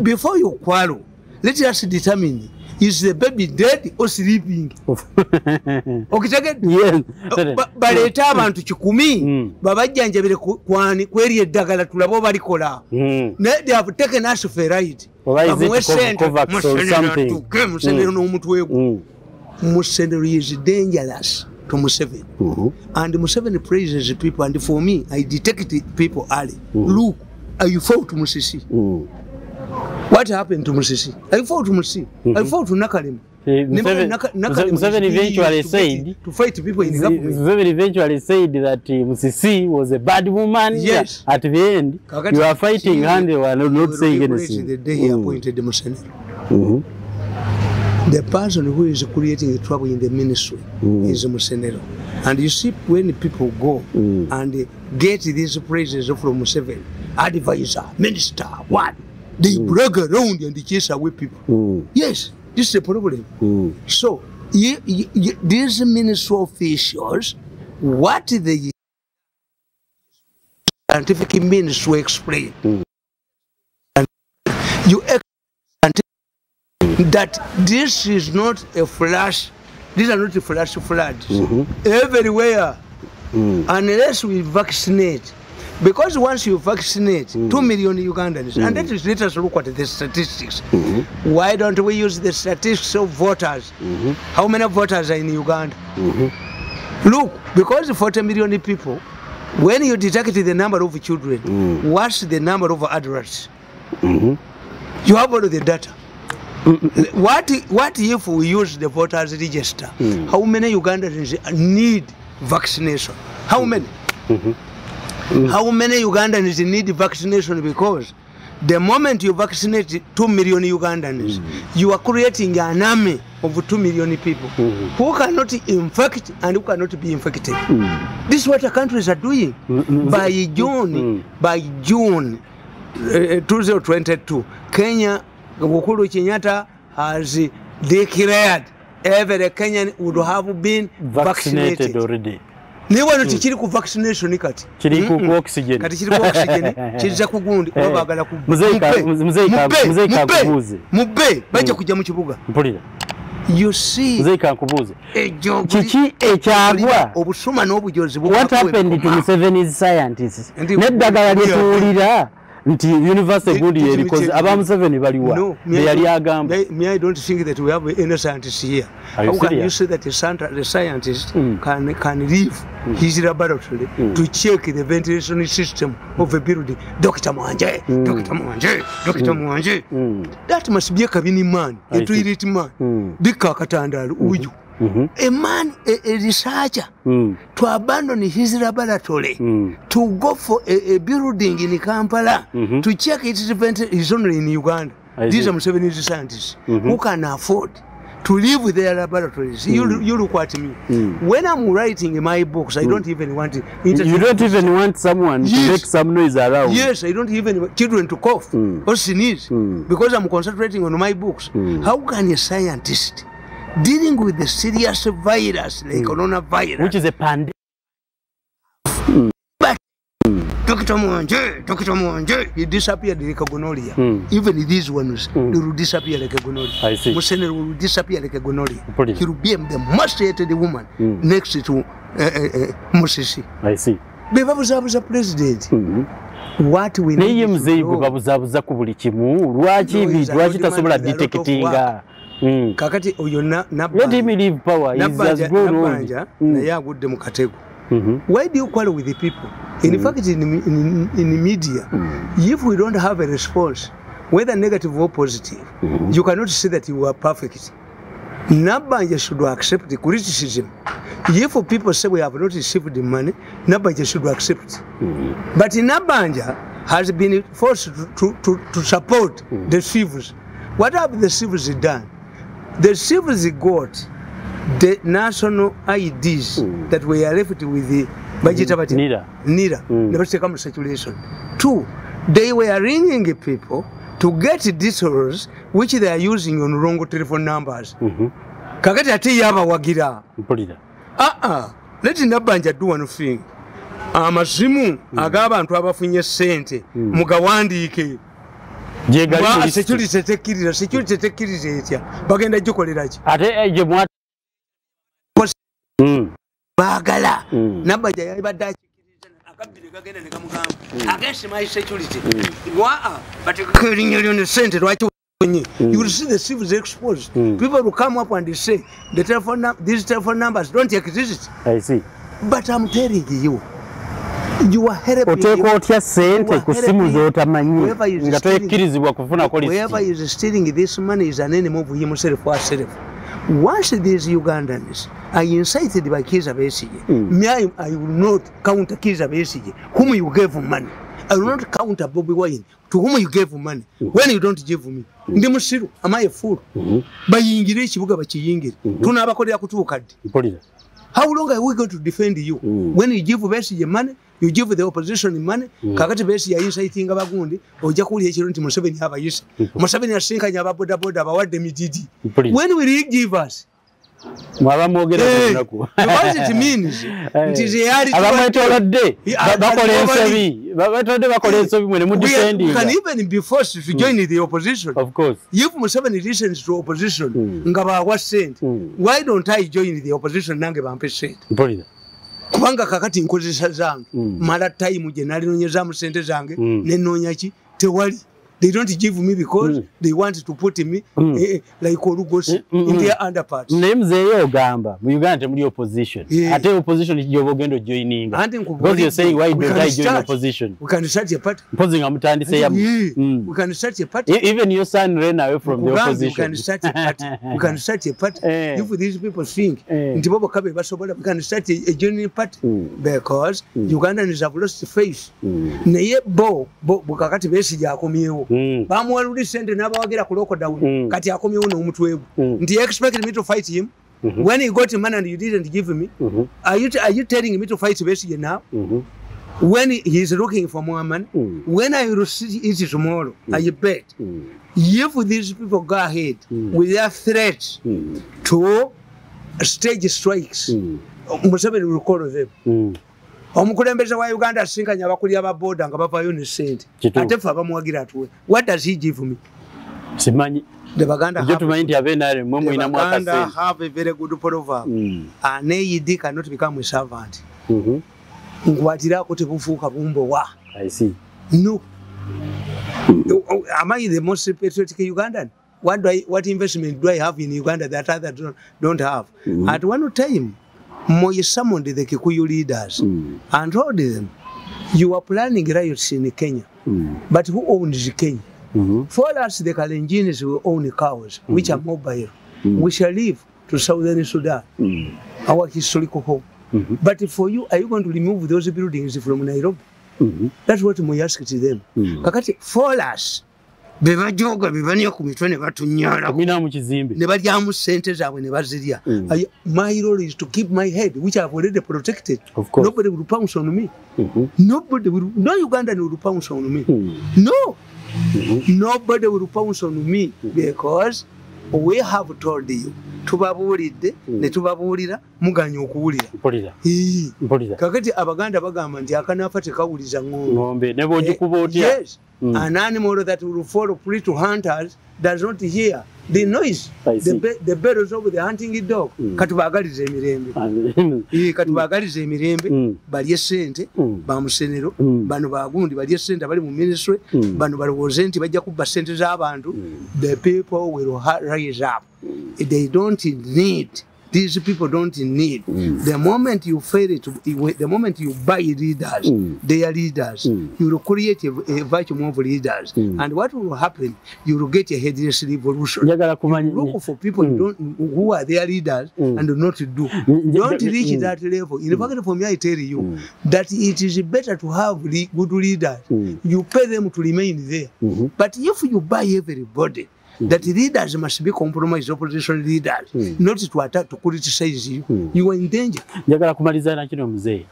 Before you quarrel, let us determine, is the baby dead or sleeping? Okay, yes. Baleta abantu 10 babajjanjabire kweri eddagala tulabo balikola. They have taken us for a ride. Museveni is dangerous to Museveni. And Museveni praises people, and for me, I detected people early. Look, you fought Musisi. What happened to Musisi? I fought to Musisi. I fought to Nakalima. Museveni eventually said to fight people in the government. Museveni eventually said that Musisi was a bad woman. Yes. At the end, you are fighting and they were not saying anything. The day he appointed Museveni. The person who is creating the trouble in the ministry is Museveni. And you see, when people go and get these praises from Museveni, advisor, minister, what? They brag around and they chase away people. Yes, this is a problem. So, these ministry officials, what the scientific ministry explain, and you explain that this is not a flash, these are not a flash floods everywhere, unless we vaccinate. Because once you vaccinate 2 million Ugandans, and that is, let us look at the statistics. Why don't we use the statistics of voters? How many voters are in Uganda? Look, because 40 million people, when you detect the number of children, what's the number of adults? You have all the data. What if we use the voters register? How many Ugandans need vaccination? How many? How many Ugandans need vaccination? Because the moment you vaccinate 2 million Ugandans, you are creating an army of 2 million people who cannot infect and who cannot be infected. This is what the countries are doing. By June 2022, Kenya, Uhuru Kenyatta has declared every Kenyan would have been vaccinated already. Niba chikiri ku vaccination kati chiri ku oxygen kati chiri ku oxygen chiza ku gundi babagala ku muzeeka kubuze mubbe bajja kujja mu kibuga mpulira you see muzeeka kubuze kiki ekyagwa obusuma n'obujozi what happened to Museveni's scientists neddagala lituulira nti university good year because aba Museveni baliwa yali agamba. I don't think that we have any scientists here. How can you say that the scientist can leave his laboratory to check the ventilation system of a building? Dr. Mwanje. That must be a cabin man, a toilet man, big kakatandal uyu. A man, a researcher, to abandon his laboratory, to go for a building in Kampala, to check its ventilation is only in Uganda. These are Museveni scientists who can afford to live with their laboratories. You look at me. When I'm writing in my books, I don't even want to You don't even want someone to make some noise around. Yes, I don't even want children to cough or sneeze because I'm concentrating on my books. How can a scientist dealing with the serious virus like coronavirus, which is a pandemic? Dr. Mwanje, he disappeared like a gonorrhea. Even these ones, they will disappear like a gonorrhea. I see. Museveni will disappear like a gonorrhea. He will be the most hated woman next to Musisi. I see. Bebabuzabuza president. What we need to know. Babuzabuza ku buli kimu. Lwaki tasobola detectinga. Kakati oyo let him leave power. He's as grown old. Naye agudde mu katego. Why do you quarrel with the people? In fact, in the media, if we don't have a response, whether negative or positive, you cannot say that you are perfect. Nabanja should accept the criticism. If people say we have not received the money, Nabanja should accept. But Nabanja has been forced to support the civils. What have the civils done? The civils got the national IDs that we are left with the Nira. Never take come saturation. 2, they were ringing people to get details which they are using on wrong telephone numbers. Kakati ati yaba wagira. Let Nabanja do one thing. Amasimu ag'abantu abafunye ssente mugawandiike. Security tekiriza etya bagenda gikolera ki ate je mwati bagala Nabanja yabadde akikiriza akabiri kagenda ne kamugamba against my security but Kulinnya lyo sente lwaki you will see the civils exposed. People will come up and they say these telephone numbers don't exist. I see. But I'm telling you, you are helping. Whoever is stealing this money is an enemy of himself or herself. Once these Ugandans are incited by Kizza Besigye, I will not counter Kizza Besigye, whom you gave money. I will not counter Bobby Wine, to whom you gave money, when you don't give me. Ndimusiru, am I a fool? Bayingire kibuga bakiyingire. Tunabakolera kutuukadde. How long are we going to defend you? When you give Besigye money, you give the opposition money. Kakati Besigye inciting abagundi, ojja kuwulira ekiro nti Museveni abayise. Museveni asinkanya ababodaboda abawadde mititi. When will he give us? Mwaba mwogera kunaku. Because it means it is reality. Abamwetoladde bakola ensobi mwene mu defending. We can even be forced to join the opposition. Of course. If Museveni listens to opposition, nga bawa sent. Why don't I join the opposition nange bampe sent? Kubanga kakati nkozesa zange mala time gye nalinonyeza mu sente zange nenoonya ki tewali. They don't give me because they want to put me like Olugosi in their underparts. Names ogamba mu Uganda temuli opposition. Ate opposition kijoba ogendo joining. Because you're saying why don't I join opposition? We can start a party. Opposing amutandise yamu. We can start a party. Even your son ran away from the opposition. We can start a party. We can start a party. If these people think nti bobo kabe basobola, we can start a joining party because Ugandans have lost faith. Naye bo kakati Besigye akomyewo. Bamuwaluli sente n'abawagira ku lockdown kati akomyewo n'omutwe gwe nti expect me to fight him when he got money and you didn't give me. Are you telling me to fight Besigye now? When he is looking for more money, when I will see it tomorrow, I bet if these people go ahead with their threats to stage strikes, Museveni will call them. Omukulembeze wa Uganda asinkanya abakulira ababoda nga bavayo ne sente. Ate fe abamuwagira atuwe. What does he give me? Simanyi. The Baganda have a very good proverb. An AED cannot become a servant. Ngwatirako tebufuuka bumbo wa. I see. No. Am I the most patriotic Ugandan? What investment do I have in Uganda that others don't have? At one time, Moi summoned the Kikuyu leaders and told them, you are planning riots in Kenya, but who owns Kenya? For us, the Kalenjins will own cows, which are mobile. We shall leave to southern Sudan, our historical home. But for you, are you going to remove those buildings from Nairobi? That's what Moi asked them. Kakati, for us, bebajoga bebanya ku mitwe ne batunyala mina mu kizimbe ne balyamu sente zaabwe ne bazirya. My role is to keep my head, which I've already protected. Nobody will pounce on me. Nobody will, no Ugandan will pounce on me. No. Nobody will pounce on me because we have told you. Tubabuulidde ne tubabuulira muganya okuwulira. Kakati Abaganda bagamba nti akanaafa tekawuliza ng'ombe. Ne bw'ogikuba otya. Yes. An animal that will follow free to hunters does not hear the noise, the bellows of the hunting dog. Katubagaliza emirembe. Katubagaliza emirembe balye ssente bamusenero bano bagundi balye ssente bali mu ministry bano balowooze nti bajja kubba ssente z'abantu. The people will rise up. They don't need. These people don't need. The moment you fail it, the moment you buy leaders, their leaders, you will create a vacuum of leaders. And what will happen? You will get a headless revolution. You look for people who are their leaders and do not do. Don't reach that level. In fact, for me, I tell you that it is better to have good leaders. You pay them to remain there. But if you buy everybody, that leaders must be compromised, opposition leaders, not to attack, to criticize you. You are in danger. Njagala kumaliza na kino mzee.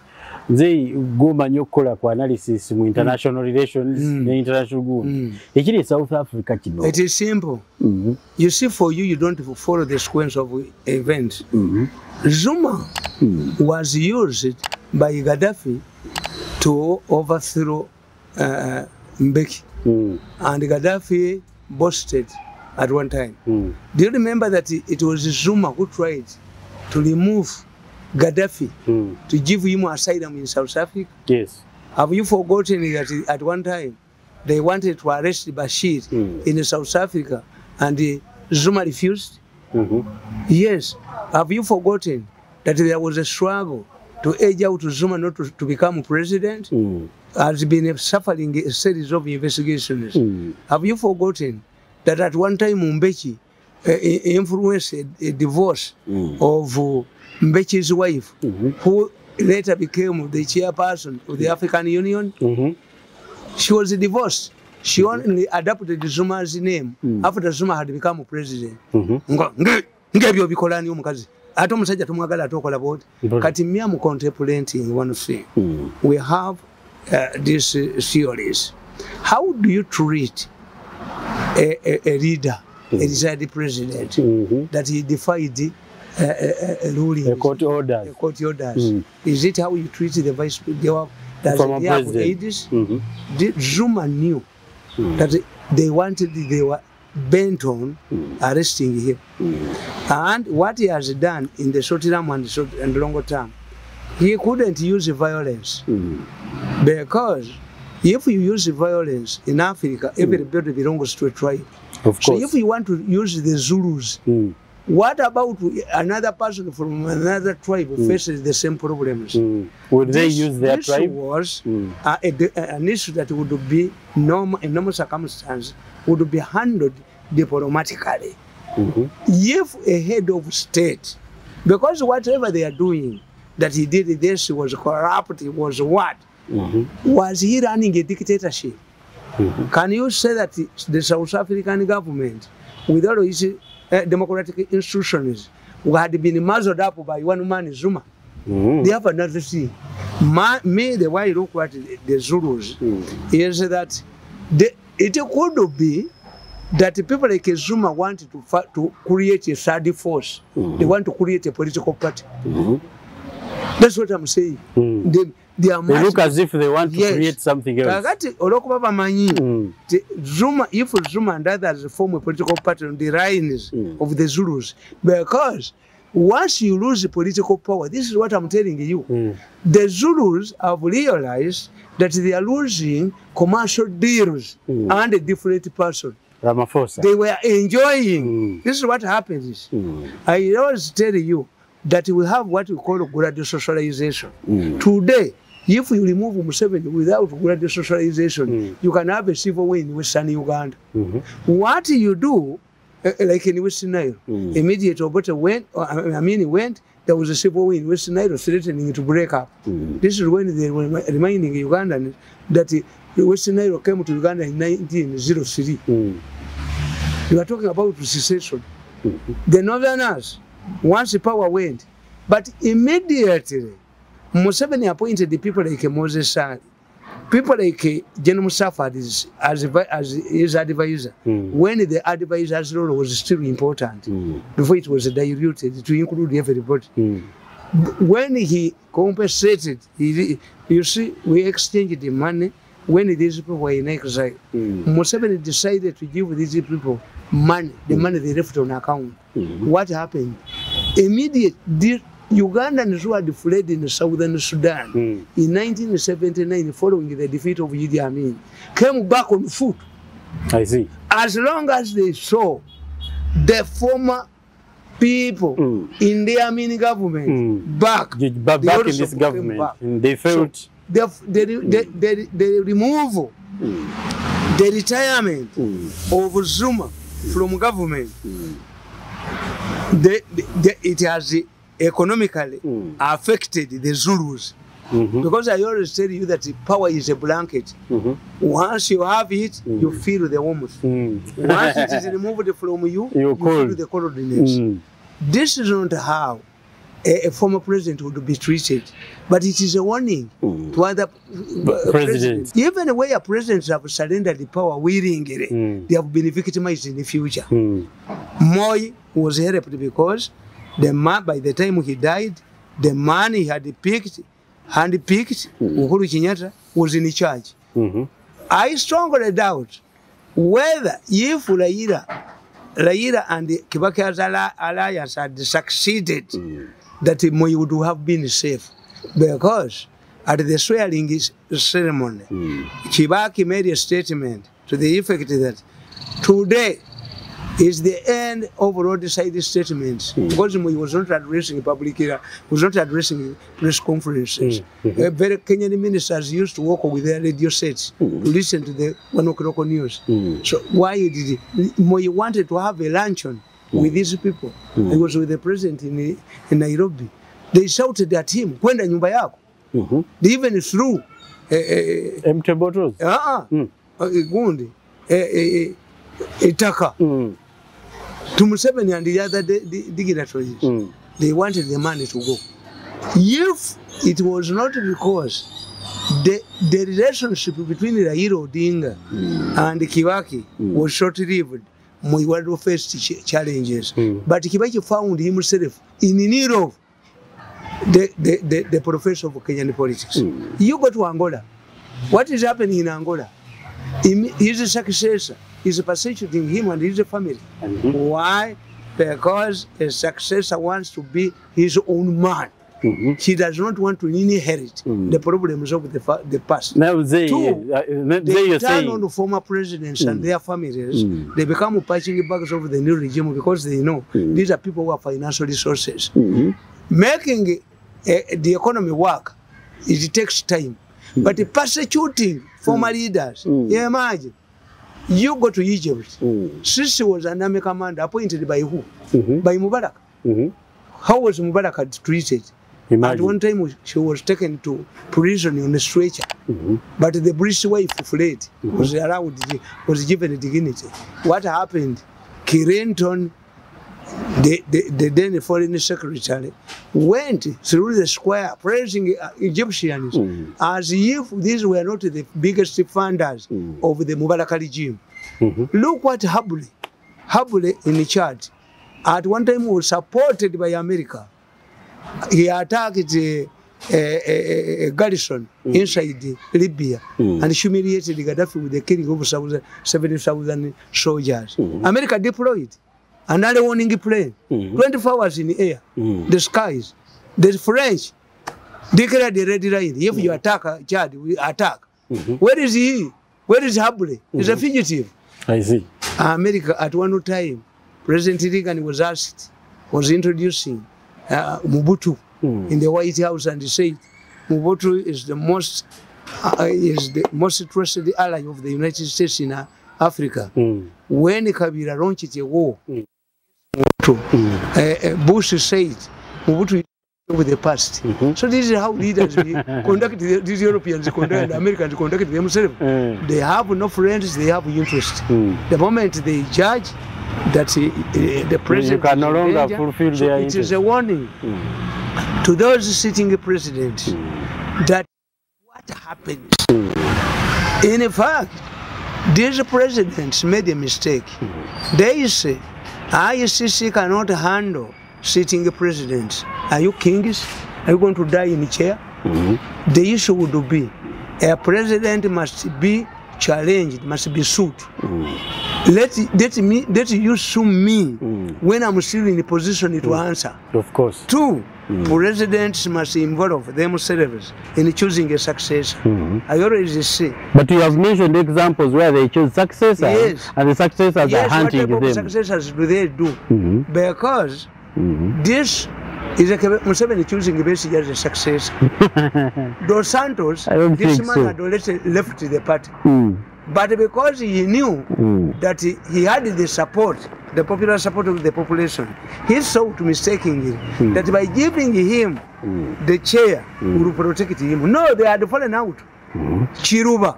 Mzee goma nyo kola kwa analysis mu international relations ne international good. Ekiri South Africa kino. It is simple. You see, for you don't follow the sequence of events. Zuma was used by Gaddafi to overthrow Mbeki. And Gaddafi boasted at one time. Do you remember that it was Zuma who tried to remove Gaddafi to give him asylum in South Africa? Yes. Have you forgotten that at one time they wanted to arrest Bashir in South Africa and Zuma refused? Yes. Have you forgotten that there was a struggle to edge out Zuma not to become president? Has been suffering a series of investigations. Have you forgotten that at one time Mbeki influenced a divorce of Mbeki's wife, who later became the chairperson of the African Union? She was divorced. She only adopted Zuma's name after Zuma had become president. Ngebyo bikolani omukazi. Ate omusajja tumwagala atokola bodi. Kati mmya mu contemplating one thing. We have these theories. How do you treat a leader, a retired president, that he defied ruling? The court orders. The court orders. Is it how you treat the vice president? Does he have aides? Zuma knew that they were bent on arresting him. And what he has done in the short term and longer term, he couldn't use violence. Because if you use violence in Africa, everybody belongs to a tribe. Of course. So if you want to use the Zulus, what about another person from another tribe who faces the same problems? Would they use their tribe? This was an issue that would be normal, in normal circumstances, would be handled diplomatically. If a head of state, because whatever they are doing, that he did this was corrupt, it was what? Was he running a dictatorship? Can you say that the South African government, with all its democratic institutions, who had been muzzled up by one man, Zuma? They have another thing. The way I look at the Zulus is that it could be that people like Zuma want to create a third force. They want to create a political party. That's what I'm saying. They look as if they want to create something else. Zuma, if Zuma and others form a political party on the lines of the Zulus, because once you lose the political power, this is what I'm telling you, the Zulus have realized that they are losing commercial deals and a different person. Ramaphosa. They were enjoying. This is what happens. I always tell you that we have what we call gradual socialization. Today, if you remove Museveni without gradual socialization, you can have a civil war in Western Uganda. What you do, like in Western Nile, immediately Obote went, there was a civil war in Western Nile threatening to break up. This is when they were reminding Ugandans that Western Nile came to Uganda in 1903. You are talking about secession. The Northerners, once the power went, but immediately Museveni appointed the people like Moses Sali, people like General Safford as his advisor, when the advisor's role was still important, before it was diluted to include everybody. When he compensated, you see, we exchanged the money when these people were in exile. Museveni decided to give these people money, the money they left on account. What happened? Immediately, Ugandans who had fled in southern Sudan in 1979 following the defeat of Idi Amin came back on foot. I see. As long as they saw the former people in the Amin government back in this government, they felt so the removal, the retirement of Zuma from government, it has economically affected the Zulus. Because I always tell you that power is a blanket. Once you have it, you feel the warmth. Once it is removed from you, you feel the coldness. This is not how a former president would be treated, but it is a warning to other presidents. Even where presidents have surrendered the power willingly, they have been victimized in the future. Moi was helped because the man, by the time he died, the man he had handpicked, Uhuru Kenyatta, was in charge. I strongly doubt whether if Raila and the Kibaki's alliance had succeeded, that Moi would have been safe. Because at the swearing ceremony, Kibaki made a statement to the effect that today is the end of all decided statements. Because he was not addressing public, was not addressing press conferences. Very Kenyan ministers used to walk with their radio sets to listen to the Bano news. So why did he? Moi wanted to have a luncheon with these people. He was with the president in Nairobi. They shouted at him, "Kwenda nyumba yako." They even threw empty bottles. Gundi, itaka. To Museveni and the other dignitaries, they wanted the money to go. If it was not because the relationship between Raila Odinga and Kibaki was short-lived, Moi faced challenges. But Kibaki found himself in need of the profession of Kenyan politics. You go to Angola. What is happening in Angola? His successor is persecuting him and his family. Why? Because a successor wants to be his own man. He does not want to inherit the problems of the past. Now they turn on former presidents and their families. They become punching bags of the new regime because they know these are people who have financial resources. Making the economy work, it takes time. But persecuting former leaders, you imagine. You go to Egypt. Sisi was an army commander appointed by who? By Mubarak. How was Mubarak treated? At one time she was taken to prison on a stretcher. But the British wife fled, was allowed, was given dignity. What happened? Kirenton, the then foreign secretary, went through the square praising Egyptians as if these were not the biggest funders of the Mubarak regime. Look what Habule in Chad at one time was supported by America. He attacked a garrison inside Libya and humiliated Gaddafi with the killing of 70,000 soldiers. America deployed another warning plane, 24 hours in the air, the skies. The French declared the red line. If you attack Chad, we attack. Where is he? Where is Habule? He's a fugitive. I see. America, at one time, President Reagan was introducing Mobutu in the White House, and he said Mobutu is the most trusted ally of the United States in Africa. When Kabila launched a war, Bush said Mobutu with the past. So this is how leaders conduct these Europeans conduct, the Americans conduct themselves. They have no friends, they have interest. The moment they judge that the president you can no longer fulfill their interest. It is a warning to those sitting president that what happens. In fact, these presidents made a mistake. They say ICC cannot handle sitting presidents. Are you kings? Are you going to die in a chair? The issue would be a president must be challenged, must be sued. Let you sue me when I'm still in a position to answer. Of course. 2, presidents must involve themselves in choosing a successor. I already say. But you have mentioned examples where they choose successors, and the successors are hunting them. What type of successors do they do? Because this is a Museveni choosing basically as a successor. Dos Santos, this man had already left the party. But because he knew that he had the support, the popular support of the population, he thought mistakenly that by giving him the chair would protect him. No, they had fallen out. Chiruba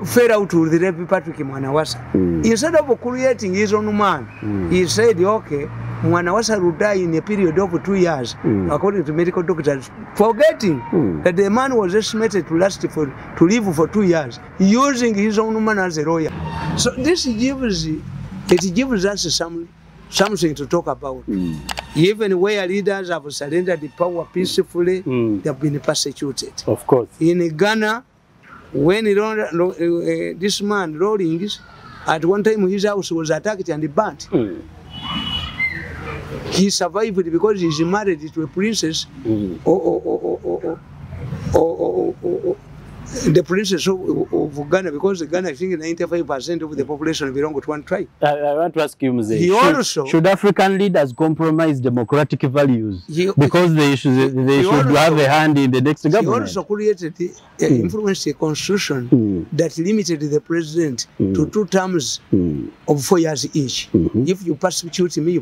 fell out with the Rev. Patrick Mwanawasa. Instead of creating his own man, he said, okay, Mwanawasa will die in a period of 2 years, according to medical doctors, forgetting that the man was estimated to live for 2 years, using his own man as a lawyer. So this gives us something to talk about. Even where leaders have surrendered the power peacefully, they have been persecuted. Of course. In Ghana, when this man Rawlings, at one time his house was attacked and burnt. He survived because he's married to a princess, the princess of Ghana, because Ghana, I think 95% of the population belong to one tribe. I want to ask you, Museveni, should African leaders compromise democratic values because they should have a hand in the next government? He also created, influenced a constitution that limited the president to 2 terms of 4 years each. If you persecute me,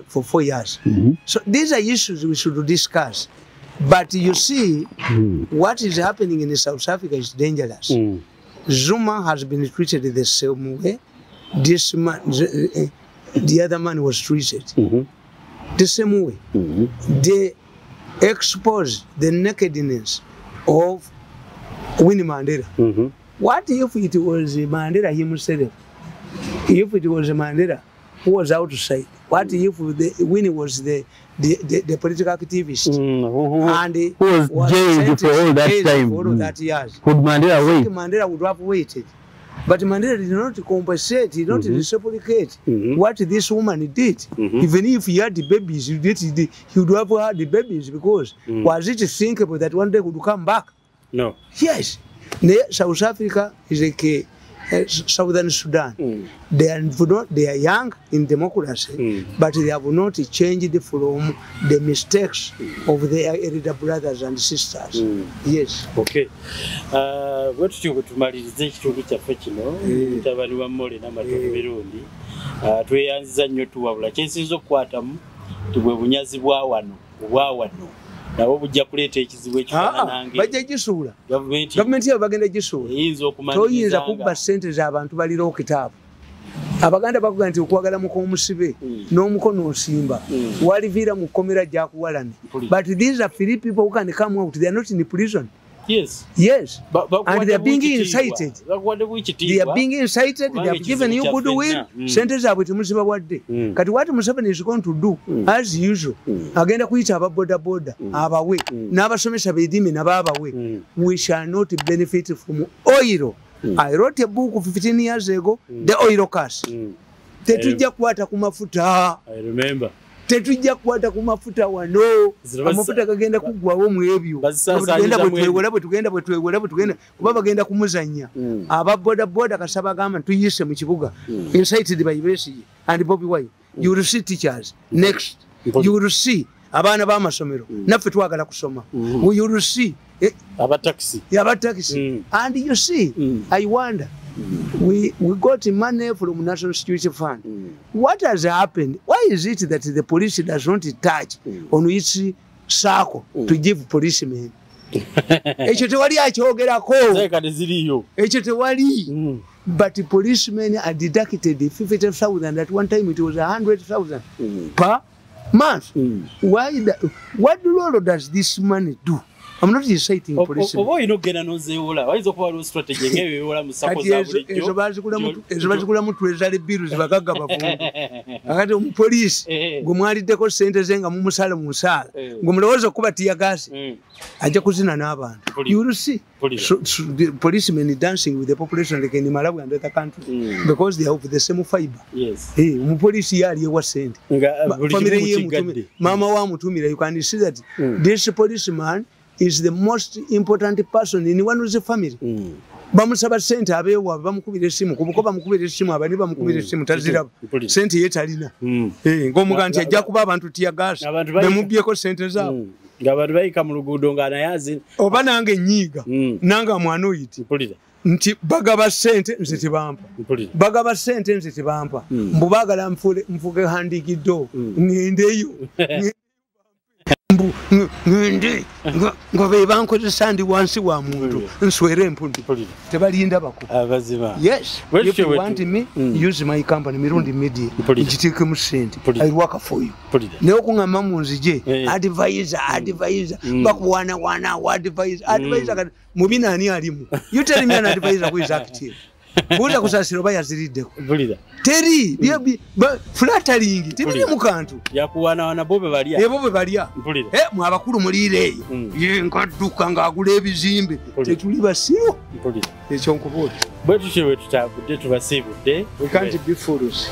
for 4 years. So these are issues we should discuss. But you see, what is happening in South Africa is dangerous. Zuma has been treated the same way this man, the other man was treated. The same way. They expose the nakedness of Winnie Mandela. What if it was Mandela himself? If it was Mandela who was outside? What if Winnie was the political activist and who was jailed for all that time? For all that years. Could Mandela wait? Mandela would have waited. But Mandela did not compensate, did not reciprocate what this woman did. Even if he had the babies, he would have had the babies because was it thinkable that one day would come back? No. Yes. South Africa is like Southern Sudan. They are young in democracy, but they have not changed from the mistakes of their elder brothers and sisters. Yes. Okay. What you to malirize ekitundu kyaffe kino mutabani wa Mole n'amatovu birungi tweyanziza nnyo tuwabula kyensinza okukwatamu tubwe bunyazi bwa wano nabo bujja kuleeta ekizibu ekifaananange bajja gisuula gavumenti yabo bagenda gisuula toyinza kubba ssente z'abantu balirawo kitaabu. Abaganda bakuga nti okwagala mukomusibe n'omukono osimba waliviira mu kkomera gyakuwalane. But these are free people who can come out. They are not in prison. Yes. And they are being incited. They are being incited. They have given you goodwill. Sente zaabwe temuziba wadde. Kati what Museveni is going to do, as usual, agenda kuyita ababodaboda abawe n'abasomesa beedimi n'abaabawe. We shall not benefit from oil. I wrote a book 15 years ago, The Oil Curse. Tetujja kukwata ku mafuta. I remember. Tetujja kukwata ku mafuta wano. Amafuta gagenda kuggwawo mu ebyo. Tugenda bwe twewera kuba bagenda kumuzannya. Ababodaboda kasaba gamba tuyise mu kibuga. Incited by Besigye and Bobby Wine. You will see teachers. Next. You will see abaana b'amasomero naffe twagala kusoma you see abataxi and you see I wonder we got money from National Security Fund. What has happened? Why is it that the police does not touch on which Ssaako to give policemen? Ekyo tewali akyogerako. Ekyo tewali. But the policemen are deducted 50,000. At one time it was 100,000 per month. What role does this money do? I'm not inciting policemen. Oba ino gena nozeola. Why is okuwa strategy ngewe yola musako za bulijjo? Ezo bazikula mutu ezale biru zibagaga bafundu. Akati umupolisi gumwaliddeko sente zenga mumusala musala. Ngumulowooza kuba tiya gas. Ajja kuzina n'abantu. You will see. So the policemen dancing with the population like in Malawi and other countries because they have the same fiber. Yes. Umupolisi yali ewa sente. Family ye mutumire. Mama wa mutumire. You can see that this policeman is the most important person in one's family. Bamusaba sente abewa bamukubira esimu kubuko bamukubira esimu abani bamukubira esimu tazira sente yetalina ngomuganti ajja kuba abantu tiya gas bemubyeko sente zabo ngabantu bayika mu luguudo nga nayazi oba nange nyiga nanga mwana oyiti nti bagaba sente nze tebampa bagaba sente nze tebampa mbubagala mfuge handikiddo ngendeyo ngende ngo bebankozesa ndi wansi wa muntu nswere empundu tebalinda bako abaziba yes if you want me use my company mirundi media njitike mu sente I work for you ne okungama munzije advisor bakuwana advisor mubina ani alimu you tell me an advisor who is active buza kusasiro bayaziriddeko teri flattering tibiri mukantu yakuwana wana bobe balya mu abakulu mulire ye nkadduka ngagula ebizimbe tetuli basiro ekyo nkubuulira bwe tushewe tutabudde tubasibudde we can't be fools.